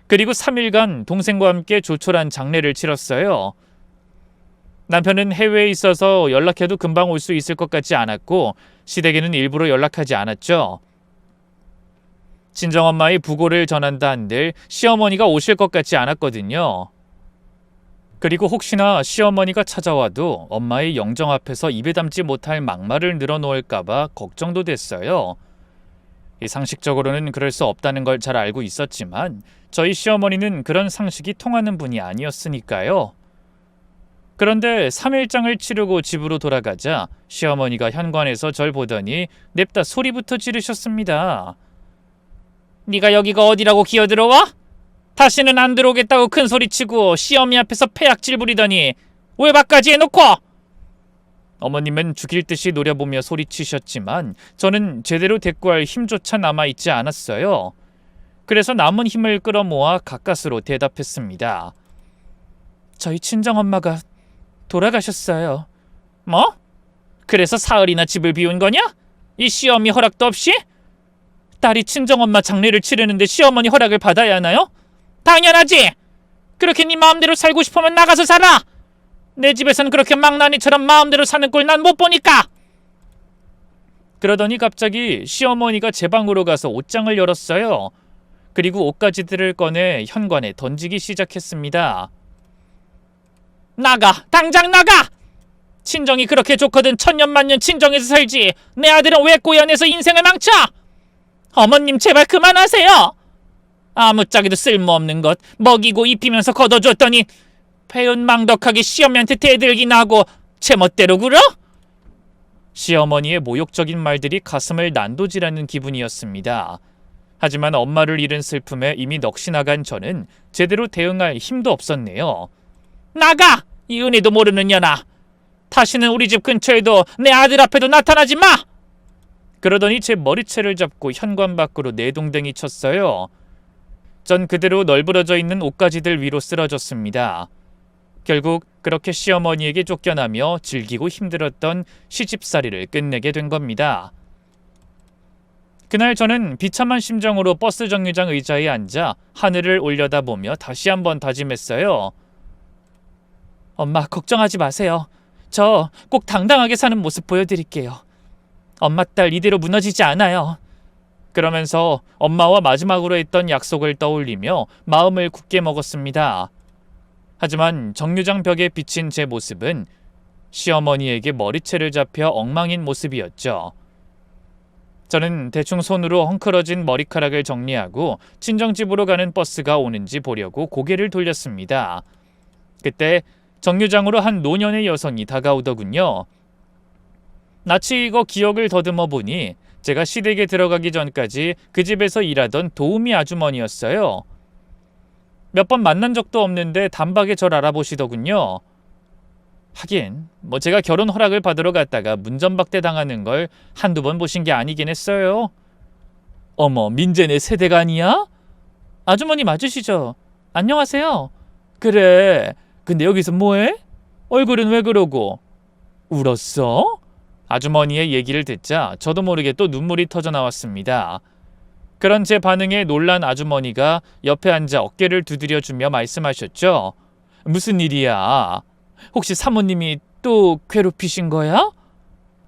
그리고 3일간 동생과 함께 조촐한 장례를 치렀어요. 남편은 해외에 있어서 연락해도 금방 올 수 있을 것 같지 않았고 시댁에는 일부러 연락하지 않았죠. 친정엄마의 부고를 전한다 한들 시어머니가 오실 것 같지 않았거든요. 그리고 혹시나 시어머니가 찾아와도 엄마의 영정 앞에서 입에 담지 못할 막말을 늘어놓을까봐 걱정도 됐어요. 상식적으로는 그럴 수 없다는 걸 잘 알고 있었지만 저희 시어머니는 그런 상식이 통하는 분이 아니었으니까요. 그런데 3일장을 치르고 집으로 돌아가자 시어머니가 현관에서 절 보더니 냅다 소리부터 지르셨습니다. 네가 여기가 어디라고 기어들어와? 다시는 안 들어오겠다고 큰 소리치고 시어미 앞에서 패약질 부리더니 왜 밖까지 해놓고? 어머님은 죽일 듯이 노려보며 소리치셨지만 저는 제대로 대꾸할 힘조차 남아있지 않았어요. 그래서 남은 힘을 끌어모아 가까스로 대답했습니다. 저희 친정엄마가 돌아가셨어요. 뭐? 그래서 사흘이나 집을 비운 거냐? 이 시어미 허락도 없이? 딸이 친정엄마 장례를 치르는데 시어머니 허락을 받아야 하나요? 당연하지! 그렇게 네 마음대로 살고 싶으면 나가서 살아! 내 집에선 그렇게 망나니처럼 마음대로 사는 꼴 난 못 보니까! 그러더니 갑자기 시어머니가 제 방으로 가서 옷장을 열었어요. 그리고 옷가지들을 꺼내 현관에 던지기 시작했습니다. 나가! 당장 나가! 친정이 그렇게 좋거든 천년만년 친정에서 살지 내 아들은 왜 꼬연해서 인생을 망쳐! 어머님 제발 그만하세요! 아무짝에도 쓸모없는 것 먹이고 입히면서 걷어줬더니 배은망덕하게 시어미한테 대들기나 하고 제멋대로 굴어? 시어머니의 모욕적인 말들이 가슴을 난도질하는 기분이었습니다. 하지만 엄마를 잃은 슬픔에 이미 넋이 나간 저는 제대로 대응할 힘도 없었네요. 나가! 이 은혜도 모르는 년아! 다시는 우리 집 근처에도 내 아들 앞에도 나타나지 마! 그러더니 제 머리채를 잡고 현관 밖으로 내동댕이 쳤어요. 전 그대로 널브러져 있는 옷가지들 위로 쓰러졌습니다. 결국 그렇게 시어머니에게 쫓겨나며 즐기고 힘들었던 시집살이를 끝내게 된 겁니다. 그날 저는 비참한 심정으로 버스 정류장 의자에 앉아 하늘을 올려다보며 다시 한번 다짐했어요. 엄마 걱정하지 마세요. 저 꼭 당당하게 사는 모습 보여드릴게요. 엄마 딸 이대로 무너지지 않아요. 그러면서 엄마와 마지막으로 했던 약속을 떠올리며 마음을 굳게 먹었습니다. 하지만 정류장 벽에 비친 제 모습은 시어머니에게 머리채를 잡혀 엉망인 모습이었죠. 저는 대충 손으로 헝클어진 머리카락을 정리하고 친정집으로 가는 버스가 오는지 보려고 고개를 돌렸습니다. 그때 정류장으로 한 노년의 여성이 다가오더군요. 낯이 익어 기억을 더듬어 보니 제가 시댁에 들어가기 전까지 그 집에서 일하던 도우미 아주머니였어요. 몇 번 만난 적도 없는데 단박에 절 알아보시더군요. 하긴 제가 결혼 허락을 받으러 갔다가 문전박대 당하는 걸 한두 번 보신 게 아니긴 했어요. 어머, 민재네 세대가 아니야? 아주머니 맞으시죠? 안녕하세요. 그래, 근데 여기서 뭐해? 얼굴은 왜 그러고? 울었어? 아주머니의 얘기를 듣자 저도 모르게 또 눈물이 터져 나왔습니다. 그런 제 반응에 놀란 아주머니가 옆에 앉아 어깨를 두드려주며 말씀하셨죠. 무슨 일이야? 혹시 사모님이 또 괴롭히신 거야?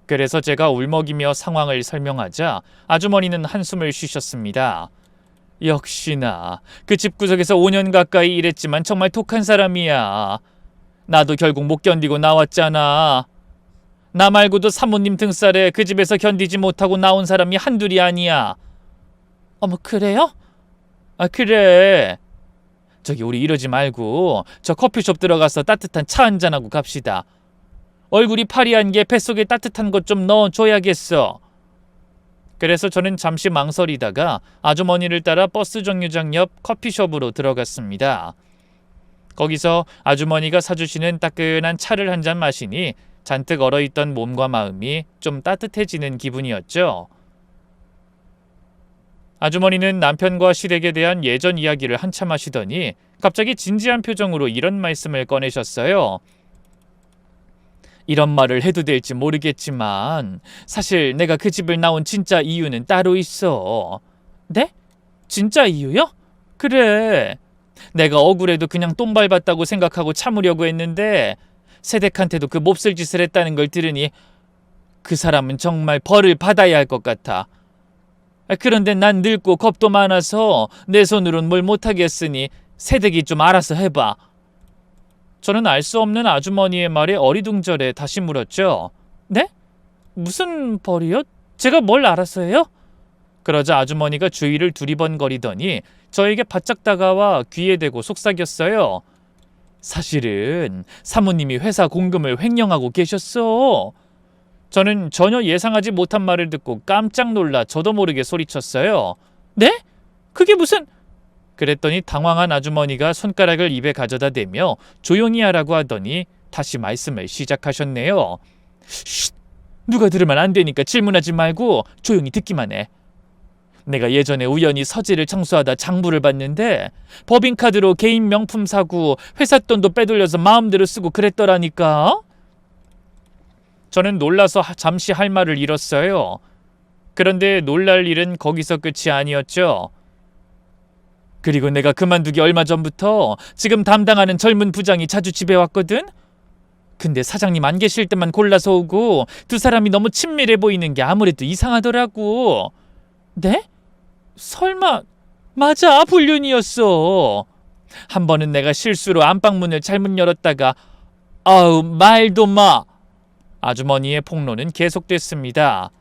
그래서 제가 울먹이며 상황을 설명하자 아주머니는 한숨을 쉬셨습니다. 역시나 그 집구석에서 5년 가까이 일했지만 정말 독한 사람이야. 나도 결국 못 견디고 나왔잖아. 나 말고도 사모님 등살에 그 집에서 견디지 못하고 나온 사람이 한둘이 아니야. 어머, 그래요? 아, 그래. 저기 우리 이러지 말고 저 커피숍 들어가서 따뜻한 차 한잔하고 갑시다. 얼굴이 파리한 게 뱃속에 따뜻한 것 좀 넣어줘야겠어. 그래서 저는 잠시 망설이다가 아주머니를 따라 버스 정류장 옆 커피숍으로 들어갔습니다. 거기서 아주머니가 사주시는 따끈한 차를 한 잔 마시니 잔뜩 얼어있던 몸과 마음이 좀 따뜻해지는 기분이었죠. 아주머니는 남편과 시댁에 대한 예전 이야기를 한참 하시더니 갑자기 진지한 표정으로 이런 말씀을 꺼내셨어요. 이런 말을 해도 될지 모르겠지만 사실 내가 그 집을 나온 진짜 이유는 따로 있어. 네? 진짜 이유요? 그래. 내가 억울해도 그냥 똥 밟았다고 생각하고 참으려고 했는데 새댁한테도 그 몹쓸 짓을 했다는 걸 들으니 그 사람은 정말 벌을 받아야 할 것 같아. 그런데 난 늙고 겁도 많아서 내 손으론 뭘 못하겠으니 새댁이 좀 알아서 해봐. 저는 알 수 없는 아주머니의 말에 어리둥절해 다시 물었죠. 네? 무슨 벌이요? 제가 뭘 알아서 해요? 그러자 아주머니가 주위를 두리번거리더니 저에게 바짝 다가와 귀에 대고 속삭였어요. 사실은 사모님이 회사 공금을 횡령하고 계셨어. 저는 전혀 예상하지 못한 말을 듣고 깜짝 놀라 저도 모르게 소리쳤어요. 네? 그게 무슨... 그랬더니 당황한 아주머니가 손가락을 입에 가져다 대며 조용히 하라고 하더니 다시 말씀을 시작하셨네요. 쉿! 누가 들으면 안 되니까 질문하지 말고 조용히 듣기만 해. 내가 예전에 우연히 서재를 청소하다 장부를 봤는데 법인카드로 개인 명품 사고 회사 돈도 빼돌려서 마음대로 쓰고 그랬더라니까. 저는 놀라서 잠시 할 말을 잃었어요. 그런데 놀랄 일은 거기서 끝이 아니었죠. 그리고 내가 그만두기 얼마 전부터 지금 담당하는 젊은 부장이 자주 집에 왔거든? 근데 사장님 안 계실 때만 골라서 오고 두 사람이 너무 친밀해 보이는 게 아무래도 이상하더라고. 네? 설마... 맞아, 불륜이었어. 한 번은 내가 실수로 안방문을 잘못 열었다가 아우 말도 마. 아주머니의 폭로는 계속됐습니다.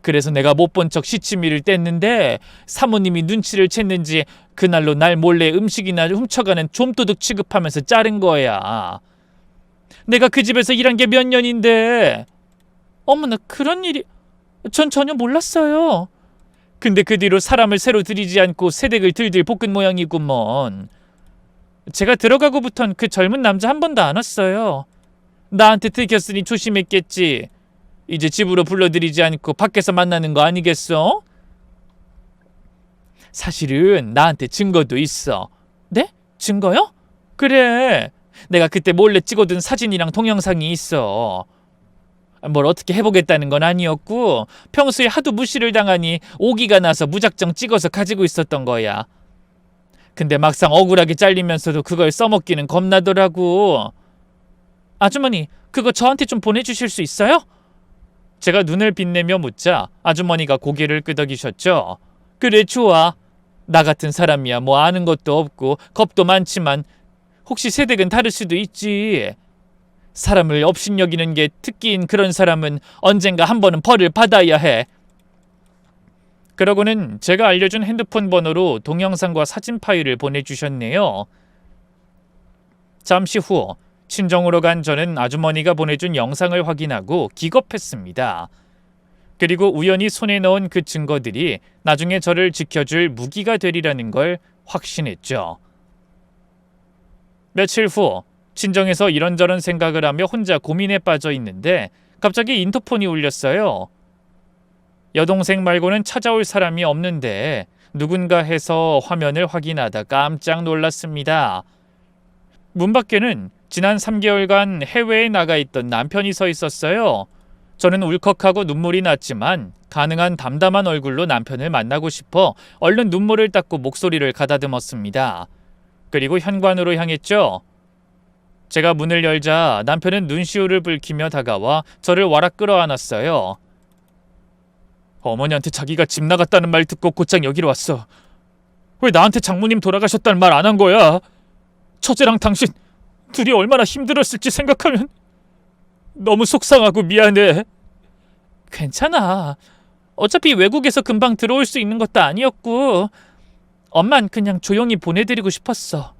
그래서 내가 못 본 척 시치미를 뗐는데 사모님이 눈치를 챘는지 그날로 날 몰래 음식이나 훔쳐가는 좀도둑 취급하면서 자른 거야. 내가 그 집에서 일한 게 몇 년인데. 어머나, 그런 일이... 전 전혀 몰랐어요. 근데 그 뒤로 사람을 새로 들이지 않고 새댁을 들들 볶은 모양이구먼. 제가 들어가고부턴 그 젊은 남자 한 번도 안 왔어요. 나한테 들켰으니 조심했겠지. 이제 집으로 불러들이지 않고 밖에서 만나는 거 아니겠어? 사실은 나한테 증거도 있어. 네? 증거요? 그래. 내가 그때 몰래 찍어둔 사진이랑 동영상이 있어. 뭘 어떻게 해보겠다는 건 아니었고 평소에 하도 무시를 당하니 오기가 나서 무작정 찍어서 가지고 있었던 거야. 근데 막상 억울하게 잘리면서도 그걸 써먹기는 겁나더라고. 아주머니, 그거 저한테 좀 보내주실 수 있어요? 제가 눈을 빛내며 묻자 아주머니가 고개를 끄덕이셨죠. 그래, 좋아. 나 같은 사람이야 뭐 아는 것도 없고 겁도 많지만 혹시 세댁은 다를 수도 있지. 사람을 업신여기는 게 특기인 그런 사람은 언젠가 한 번은 벌을 받아야 해. 그러고는 제가 알려준 핸드폰 번호로 동영상과 사진 파일을 보내주셨네요. 잠시 후 친정으로 간 저는 아주머니가 보내준 영상을 확인하고 기겁했습니다. 그리고 우연히 손에 넣은 그 증거들이 나중에 저를 지켜줄 무기가 되리라는 걸 확신했죠. 며칠 후 친정에서 이런저런 생각을 하며 혼자 고민에 빠져 있는데 갑자기 인터폰이 울렸어요. 여동생 말고는 찾아올 사람이 없는데 누군가 해서 화면을 확인하다 깜짝 놀랐습니다. 문 밖에는 지난 3개월간 해외에 나가 있던 남편이 서 있었어요. 저는 울컥하고 눈물이 났지만 가능한 담담한 얼굴로 남편을 만나고 싶어 얼른 눈물을 닦고 목소리를 가다듬었습니다. 그리고 현관으로 향했죠. 제가 문을 열자 남편은 눈시울을 붉히며 다가와 저를 와락 끌어안았어요. 어머니한테 자기가 집 나갔다는 말 듣고 곧장 여기로 왔어. 왜 나한테 장모님 돌아가셨다는 말 안 한 거야? 처제랑 당신 둘이 얼마나 힘들었을지 생각하면 너무 속상하고 미안해. 괜찮아. 어차피 외국에서 금방 들어올 수 있는 것도 아니었고 엄만 그냥 조용히 보내드리고 싶었어.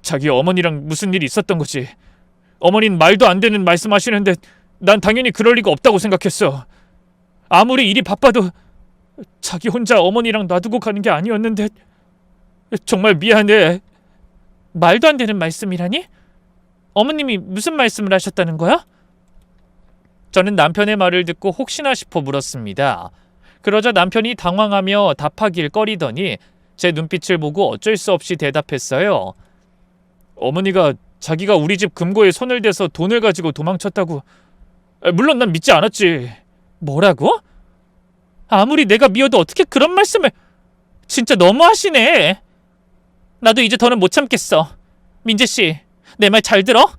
자기 어머니랑 무슨 일이 있었던 거지. 어머닌 말도 안 되는 말씀하시는데 난 당연히 그럴 리가 없다고 생각했어. 아무리 일이 바빠도 자기 혼자 어머니랑 놔두고 가는 게 아니었는데 정말 미안해. 말도 안 되는 말씀이라니? 어머님이 무슨 말씀을 하셨다는 거야? 저는 남편의 말을 듣고 혹시나 싶어 물었습니다. 그러자 남편이 당황하며 답하길 꺼리더니 제 눈빛을 보고 어쩔 수 없이 대답했어요. 어머니가 자기가 우리 집 금고에 손을 대서 돈을 가지고 도망쳤다고. 물론 난 믿지 않았지. 뭐라고? 아무리 내가 미워도 어떻게 그런 말씀을. 진짜 너무하시네. 나도 이제 더는 못 참겠어. 민재씨, 내 말 잘 들어?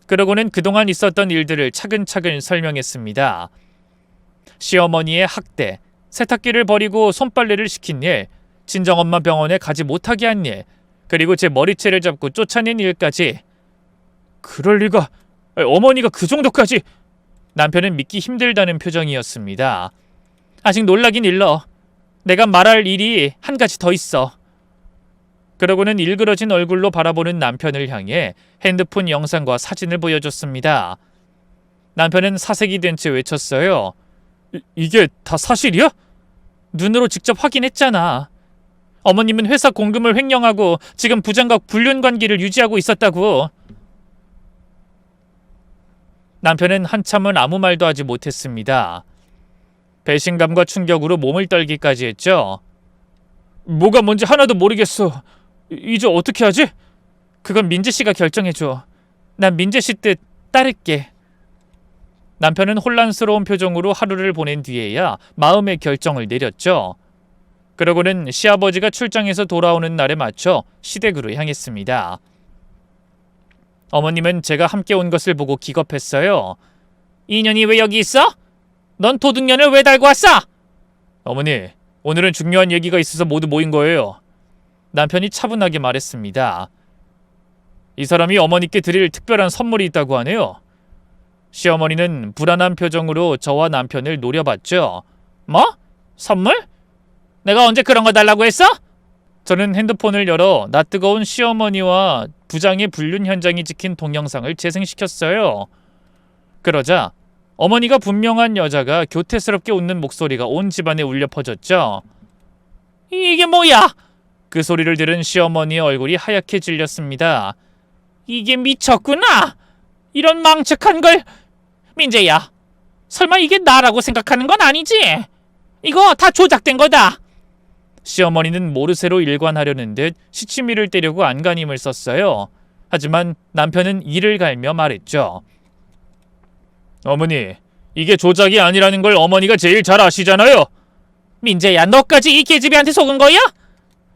그러고는 그동안 있었던 일들을 차근차근 설명했습니다. 시어머니의 학대, 세탁기를 버리고 손빨래를 시킨 일, 친정엄마 병원에 가지 못하게 한 일, 그리고 제 머리채를 잡고 쫓아낸 일까지. 그럴 리가. 어머니가 그 정도까지. 남편은 믿기 힘들다는 표정이었습니다. 아직 놀라긴 일러. 내가 말할 일이 한 가지 더 있어. 그러고는 일그러진 얼굴로 바라보는 남편을 향해 핸드폰 영상과 사진을 보여줬습니다. 남편은 사색이 된 채 외쳤어요. 이게 다 사실이야? 눈으로 직접 확인했잖아. 어머님은 회사 공금을 횡령하고 지금 부장과 불륜 관계를 유지하고 있었다고. 남편은 한참은 아무 말도 하지 못했습니다. 배신감과 충격으로 몸을 떨기까지 했죠. 뭐가 뭔지 하나도 모르겠어. 이제 어떻게 하지? 그건 민재씨가 결정해줘. 난 민재씨 뜻 따를게. 남편은 혼란스러운 표정으로 하루를 보낸 뒤에야 마음의 결정을 내렸죠. 그러고는 시아버지가 출장에서 돌아오는 날에 맞춰 시댁으로 향했습니다. 어머님은 제가 함께 온 것을 보고 기겁했어요. 이년이 왜 여기 있어? 넌 도둑년을 왜 달고 왔어? 어머니, 오늘은 중요한 얘기가 있어서 모두 모인 거예요. 남편이 차분하게 말했습니다. 이 사람이 어머니께 드릴 특별한 선물이 있다고 하네요. 시어머니는 불안한 표정으로 저와 남편을 노려봤죠. 뭐? 선물? 내가 언제 그런 거 달라고 했어? 저는 핸드폰을 열어 낯뜨거운 시어머니와 부장의 불륜 현장이 찍힌 동영상을 재생시켰어요. 그러자 어머니가 분명한 여자가 교태스럽게 웃는 목소리가 온 집안에 울려 퍼졌죠. 이게 뭐야? 그 소리를 들은 시어머니의 얼굴이 하얗게 질렸습니다. 이게 미쳤구나. 이런 망측한 걸. 민재야, 설마 이게 나라고 생각하는 건 아니지? 이거 다 조작된 거다. 시어머니는 모르쇠로 일관하려는 듯 시치미를 떼려고 안간힘을 썼어요. 하지만 남편은 이를 갈며 말했죠. 어머니, 이게 조작이 아니라는 걸 어머니가 제일 잘 아시잖아요. 민재야, 너까지 이 계집애한테 속은 거야?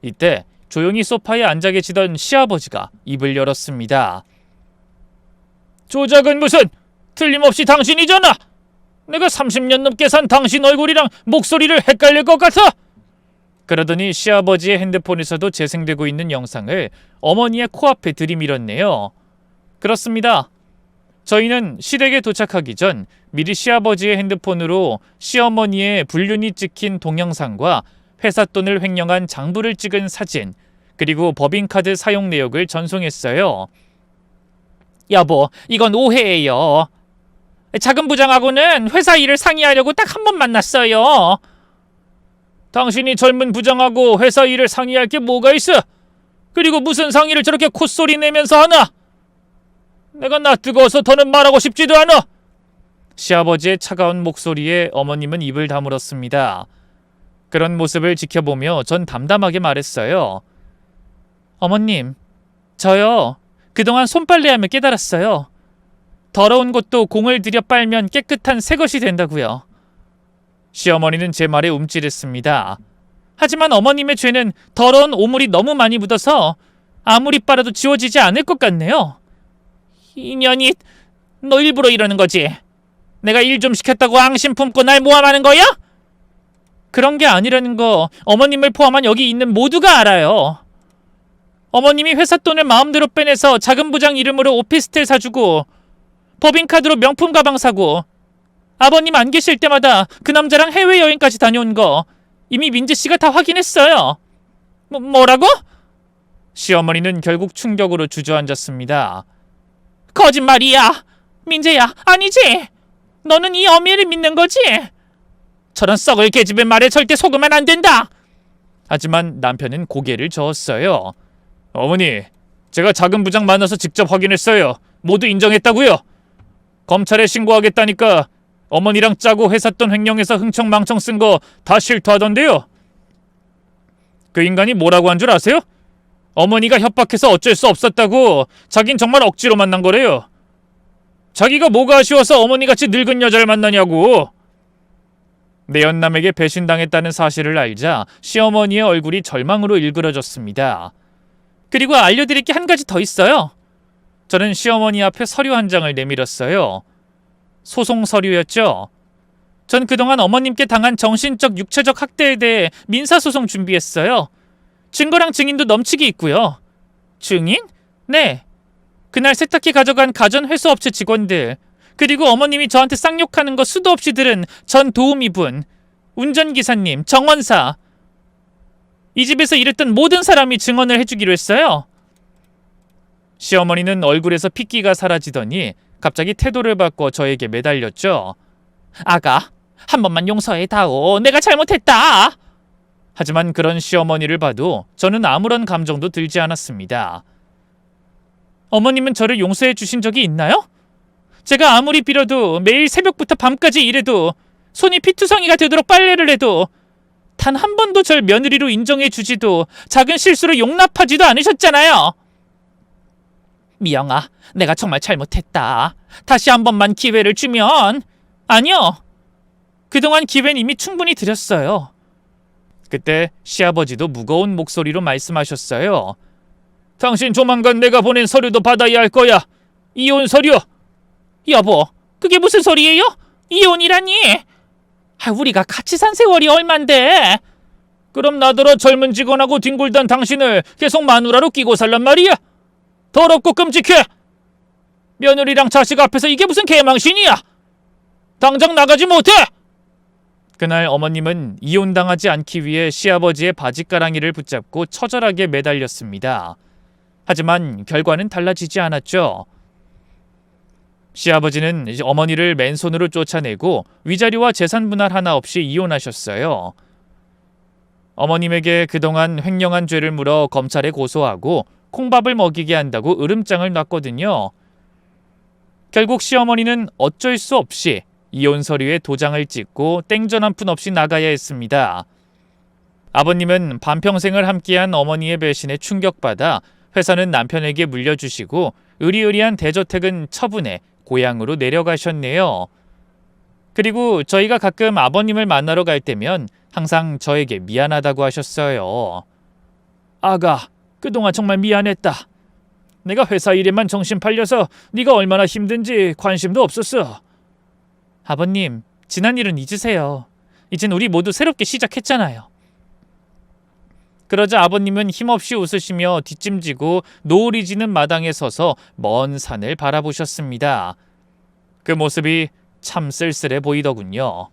이때 조용히 소파에 앉아 계시던 시아버지가 입을 열었습니다. 조작은 무슨? 틀림없이 당신이잖아. 내가 30년 넘게 산 당신 얼굴이랑 목소리를 헷갈릴 것 같아. 그러더니 시아버지의 핸드폰에서도 재생되고 있는 영상을 어머니의 코앞에 들이밀었네요. 그렇습니다. 저희는 시댁에 도착하기 전 미리 시아버지의 핸드폰으로 시어머니의 불륜이 찍힌 동영상과 회사 돈을 횡령한 장부를 찍은 사진, 그리고 법인카드 사용 내역을 전송했어요. 여보, 이건 오해예요. 작은 부장하고는 회사 일을 상의하려고 딱 한 번 만났어요. 당신이 젊은 부장하고 회사 일을 상의할 게 뭐가 있어? 그리고 무슨 상의를 저렇게 콧소리 내면서 하나? 내가 낯뜨거워서 더는 말하고 싶지도 않아. 시아버지의 차가운 목소리에 어머님은 입을 다물었습니다. 그런 모습을 지켜보며 전 담담하게 말했어요. 어머님, 저요, 그동안 손빨래하며 깨달았어요. 더러운 곳도 공을 들여 빨면 깨끗한 새 것이 된다고요. 시어머니는 제 말에 움찔했습니다. 하지만 어머님의 죄는 더러운 오물이 너무 많이 묻어서 아무리 빨아도 지워지지 않을 것 같네요. 이년이, 너 일부러 이러는 거지? 내가 일 좀 시켰다고 앙심 품고 날 모함하는 거야? 그런 게 아니라는 거 어머님을 포함한 여기 있는 모두가 알아요. 어머님이 회사 돈을 마음대로 빼내서 작은 부장 이름으로 오피스텔 사주고 법인카드로 명품 가방 사고 아버님 안 계실 때마다 그 남자랑 해외여행까지 다녀온 거 이미 민재씨가 다 확인했어요. 뭐라고? 시어머니는 결국 충격으로 주저앉았습니다. 거짓말이야. 민재야, 아니지? 너는 이 어미를 믿는 거지? 저런 썩을 계집의 말에 절대 속으면 안 된다. 하지만 남편은 고개를 저었어요. 어머니, 제가 작은 부장 만나서 직접 확인했어요. 모두 인정했다고요. 검찰에 신고하겠다니까 어머니랑 짜고 회사 돈 횡령해서 흥청망청 쓴 거 다 실토하던데요. 그 인간이 뭐라고 한 줄 아세요? 어머니가 협박해서 어쩔 수 없었다고 자긴 정말 억지로 만난 거래요. 자기가 뭐가 아쉬워서 어머니같이 늙은 여자를 만나냐고. 내연남에게 배신당했다는 사실을 알자 시어머니의 얼굴이 절망으로 일그러졌습니다. 그리고 알려드릴 게 한 가지 더 있어요. 저는 시어머니 앞에 서류 한 장을 내밀었어요. 소송 서류였죠. 전 그동안 어머님께 당한 정신적, 육체적 학대에 대해 민사소송 준비했어요. 증거랑 증인도 넘치게 있고요. 증인? 네. 그날 세탁기 가져간 가전회수업체 직원들, 그리고 어머님이 저한테 쌍욕하는 거 수도 없이 들은 전 도우미분, 운전기사님, 정원사, 이 집에서 일했던 모든 사람이 증언을 해주기로 했어요. 시어머니는 얼굴에서 핏기가 사라지더니 갑자기 태도를 바꿔 저에게 매달렸죠. 아가, 한 번만 용서해다오. 내가 잘못했다. 하지만 그런 시어머니를 봐도 저는 아무런 감정도 들지 않았습니다. 어머님은 저를 용서해 주신 적이 있나요? 제가 아무리 빌어도 매일 새벽부터 밤까지 일해도 손이 피투성이가 되도록 빨래를 해도 단 한 번도 절 며느리로 인정해 주지도 작은 실수를 용납하지도 않으셨잖아요. 미영아, 내가 정말 잘못했다. 다시 한 번만 기회를 주면. 아니요. 그동안 기회는 이미 충분히 드렸어요. 그때 시아버지도 무거운 목소리로 말씀하셨어요. 당신 조만간 내가 보낸 서류도 받아야 할 거야. 이혼 서류. 여보, 그게 무슨 소리예요? 이혼이라니? 우리가 같이 산 세월이 얼만데. 그럼 나더러 젊은 직원하고 뒹굴던 당신을 계속 마누라로 끼고 살란 말이야? 더럽고 끔찍해. 며느리랑 자식 앞에서 이게 무슨 개망신이야. 당장 나가지 못해. 그날 어머님은 이혼당하지 않기 위해 시아버지의 바지가랑이를 붙잡고 처절하게 매달렸습니다. 하지만 결과는 달라지지 않았죠. 시아버지는 어머니를 맨손으로 쫓아내고 위자료와 재산 분할 하나 없이 이혼하셨어요. 어머님에게 그동안 횡령한 죄를 물어 검찰에 고소하고 콩밥을 먹이게 한다고 으름장을 놨거든요. 결국 시어머니는 어쩔 수 없이 이혼 서류에 도장을 찍고 땡전 한 푼 없이 나가야 했습니다. 아버님은 반평생을 함께한 어머니의 배신에 충격받아 회사는 남편에게 물려주시고 의리의리한 대저택은 처분해 고향으로 내려가셨네요. 그리고 저희가 가끔 아버님을 만나러 갈 때면 항상 저에게 미안하다고 하셨어요. 아가, 그동안 정말 미안했다. 내가 회사 일에만 정신 팔려서 네가 얼마나 힘든지 관심도 없었어. 아버님, 지난 일은 잊으세요. 이젠 우리 모두 새롭게 시작했잖아요. 그러자 아버님은 힘없이 웃으시며 뒷짐지고 노을이 지는 마당에 서서 먼 산을 바라보셨습니다. 그 모습이 참 쓸쓸해 보이더군요.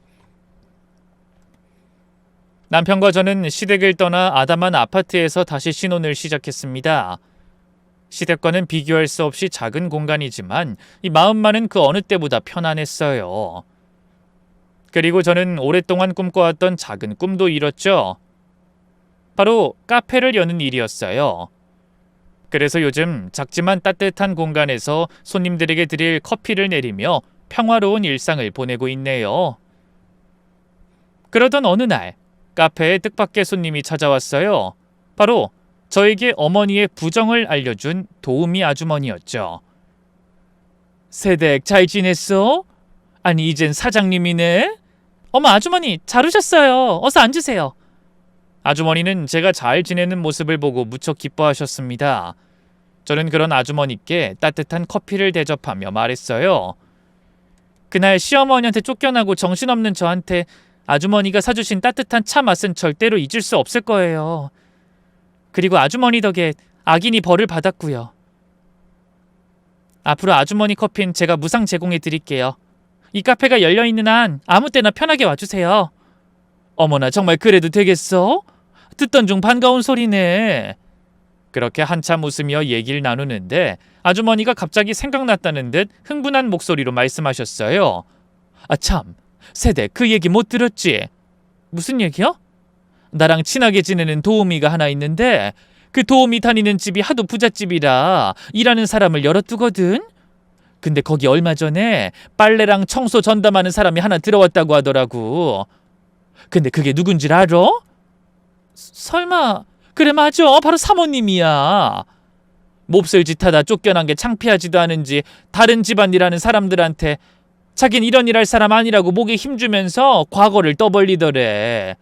남편과 저는 시댁을 떠나 아담한 아파트에서 다시 신혼을 시작했습니다. 시댁과는 비교할 수 없이 작은 공간이지만 이 마음만은 그 어느 때보다 편안했어요. 그리고 저는 오랫동안 꿈꿔왔던 작은 꿈도 이뤘죠. 바로 카페를 여는 일이었어요. 그래서 요즘 작지만 따뜻한 공간에서 손님들에게 드릴 커피를 내리며 평화로운 일상을 보내고 있네요. 그러던 어느 날 카페에 뜻밖의 손님이 찾아왔어요. 바로 저에게 어머니의 부정을 알려준 도우미 아주머니였죠. 세댁 잘 지냈어? 아니 이젠 사장님이네? 어머 아주머니 잘 오셨어요. 어서 앉으세요. 아주머니는 제가 잘 지내는 모습을 보고 무척 기뻐하셨습니다. 저는 그런 아주머니께 따뜻한 커피를 대접하며 말했어요. 그날 시어머니한테 쫓겨나고 정신없는 저한테 아주머니가 사주신 따뜻한 차 맛은 절대로 잊을 수 없을 거예요. 그리고 아주머니 덕에 악인이 벌을 받았고요. 앞으로 아주머니 커피는 제가 무상 제공해 드릴게요. 이 카페가 열려있는 한 아무 때나 편하게 와주세요. 어머나 정말 그래도 되겠어? 듣던 중 반가운 소리네. 그렇게 한참 웃으며 얘기를 나누는데 아주머니가 갑자기 생각났다는 듯 흥분한 목소리로 말씀하셨어요. 아 참, 세대 그 얘기 못 들었지? 무슨 얘기요? 나랑 친하게 지내는 도우미가 하나 있는데 그 도우미 다니는 집이 하도 부잣집이라 일하는 사람을 여럿 두거든? 근데 거기 얼마 전에 빨래랑 청소 전담하는 사람이 하나 들어왔다고 하더라고. 근데 그게 누군지 알아? 설마... 그래 맞아, 바로 사모님이야. 몹쓸 짓 하다 쫓겨난 게 창피하지도 않은지 다른 집안이라는 사람들한테 자긴 이런 일 할 사람 아니라고 목에 힘주면서 과거를 떠벌리더래.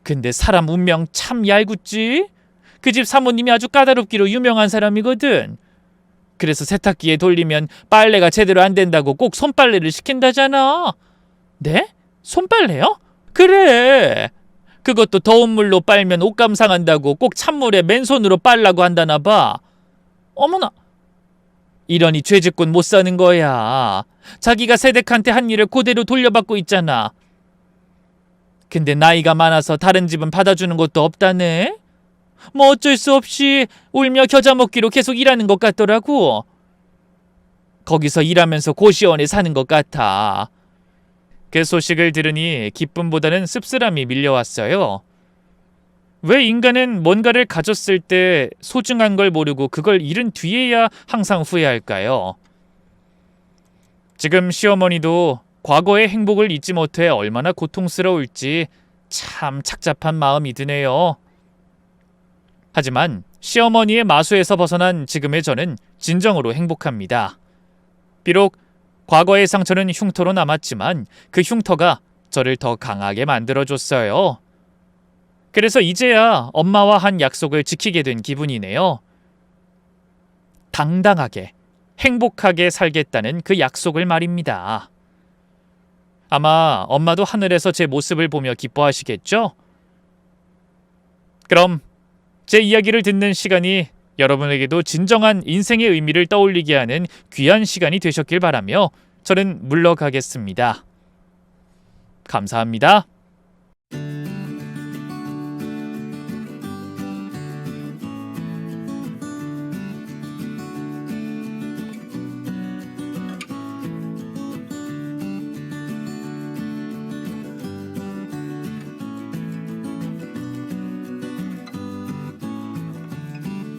근데 사람 운명 참 얄궂지? 그 집 사모님이 아주 까다롭기로 유명한 사람이거든. 그래서 세탁기에 돌리면 빨래가 제대로 안 된다고 꼭 손빨래를 시킨다잖아. 네? 손빨래요? 그래. 그것도 더운 물로 빨면 옷감 상한다고 꼭 찬물에 맨손으로 빨라고 한다나 봐. 어머나. 이러니 죄짓곤 못 사는 거야. 자기가 세댁한테 한 일을 그대로 돌려받고 있잖아. 근데 나이가 많아서 다른 집은 받아주는 것도 없다네. 뭐 어쩔 수 없이 울며 겨자 먹기로 계속 일하는 것 같더라고. 거기서 일하면서 고시원에 사는 것 같아. 그 소식을 들으니 기쁨보다는 씁쓸함이 밀려왔어요. 왜 인간은 뭔가를 가졌을 때 소중한 걸 모르고 그걸 잃은 뒤에야 항상 후회할까요? 지금 시어머니도 과거의 행복을 잊지 못해 얼마나 고통스러울지 참 착잡한 마음이 드네요. 하지만 시어머니의 마수에서 벗어난 지금의 저는 진정으로 행복합니다. 비록 과거의 상처는 흉터로 남았지만 그 흉터가 저를 더 강하게 만들어줬어요. 그래서 이제야 엄마와 한 약속을 지키게 된 기분이네요. 당당하게, 행복하게 살겠다는 그 약속을 말입니다. 아마 엄마도 하늘에서 제 모습을 보며 기뻐하시겠죠? 그럼 제 이야기를 듣는 시간이 여러분에게도 진정한 인생의 의미를 떠올리게 하는 귀한 시간이 되셨길 바라며 저는 물러가겠습니다. 감사합니다.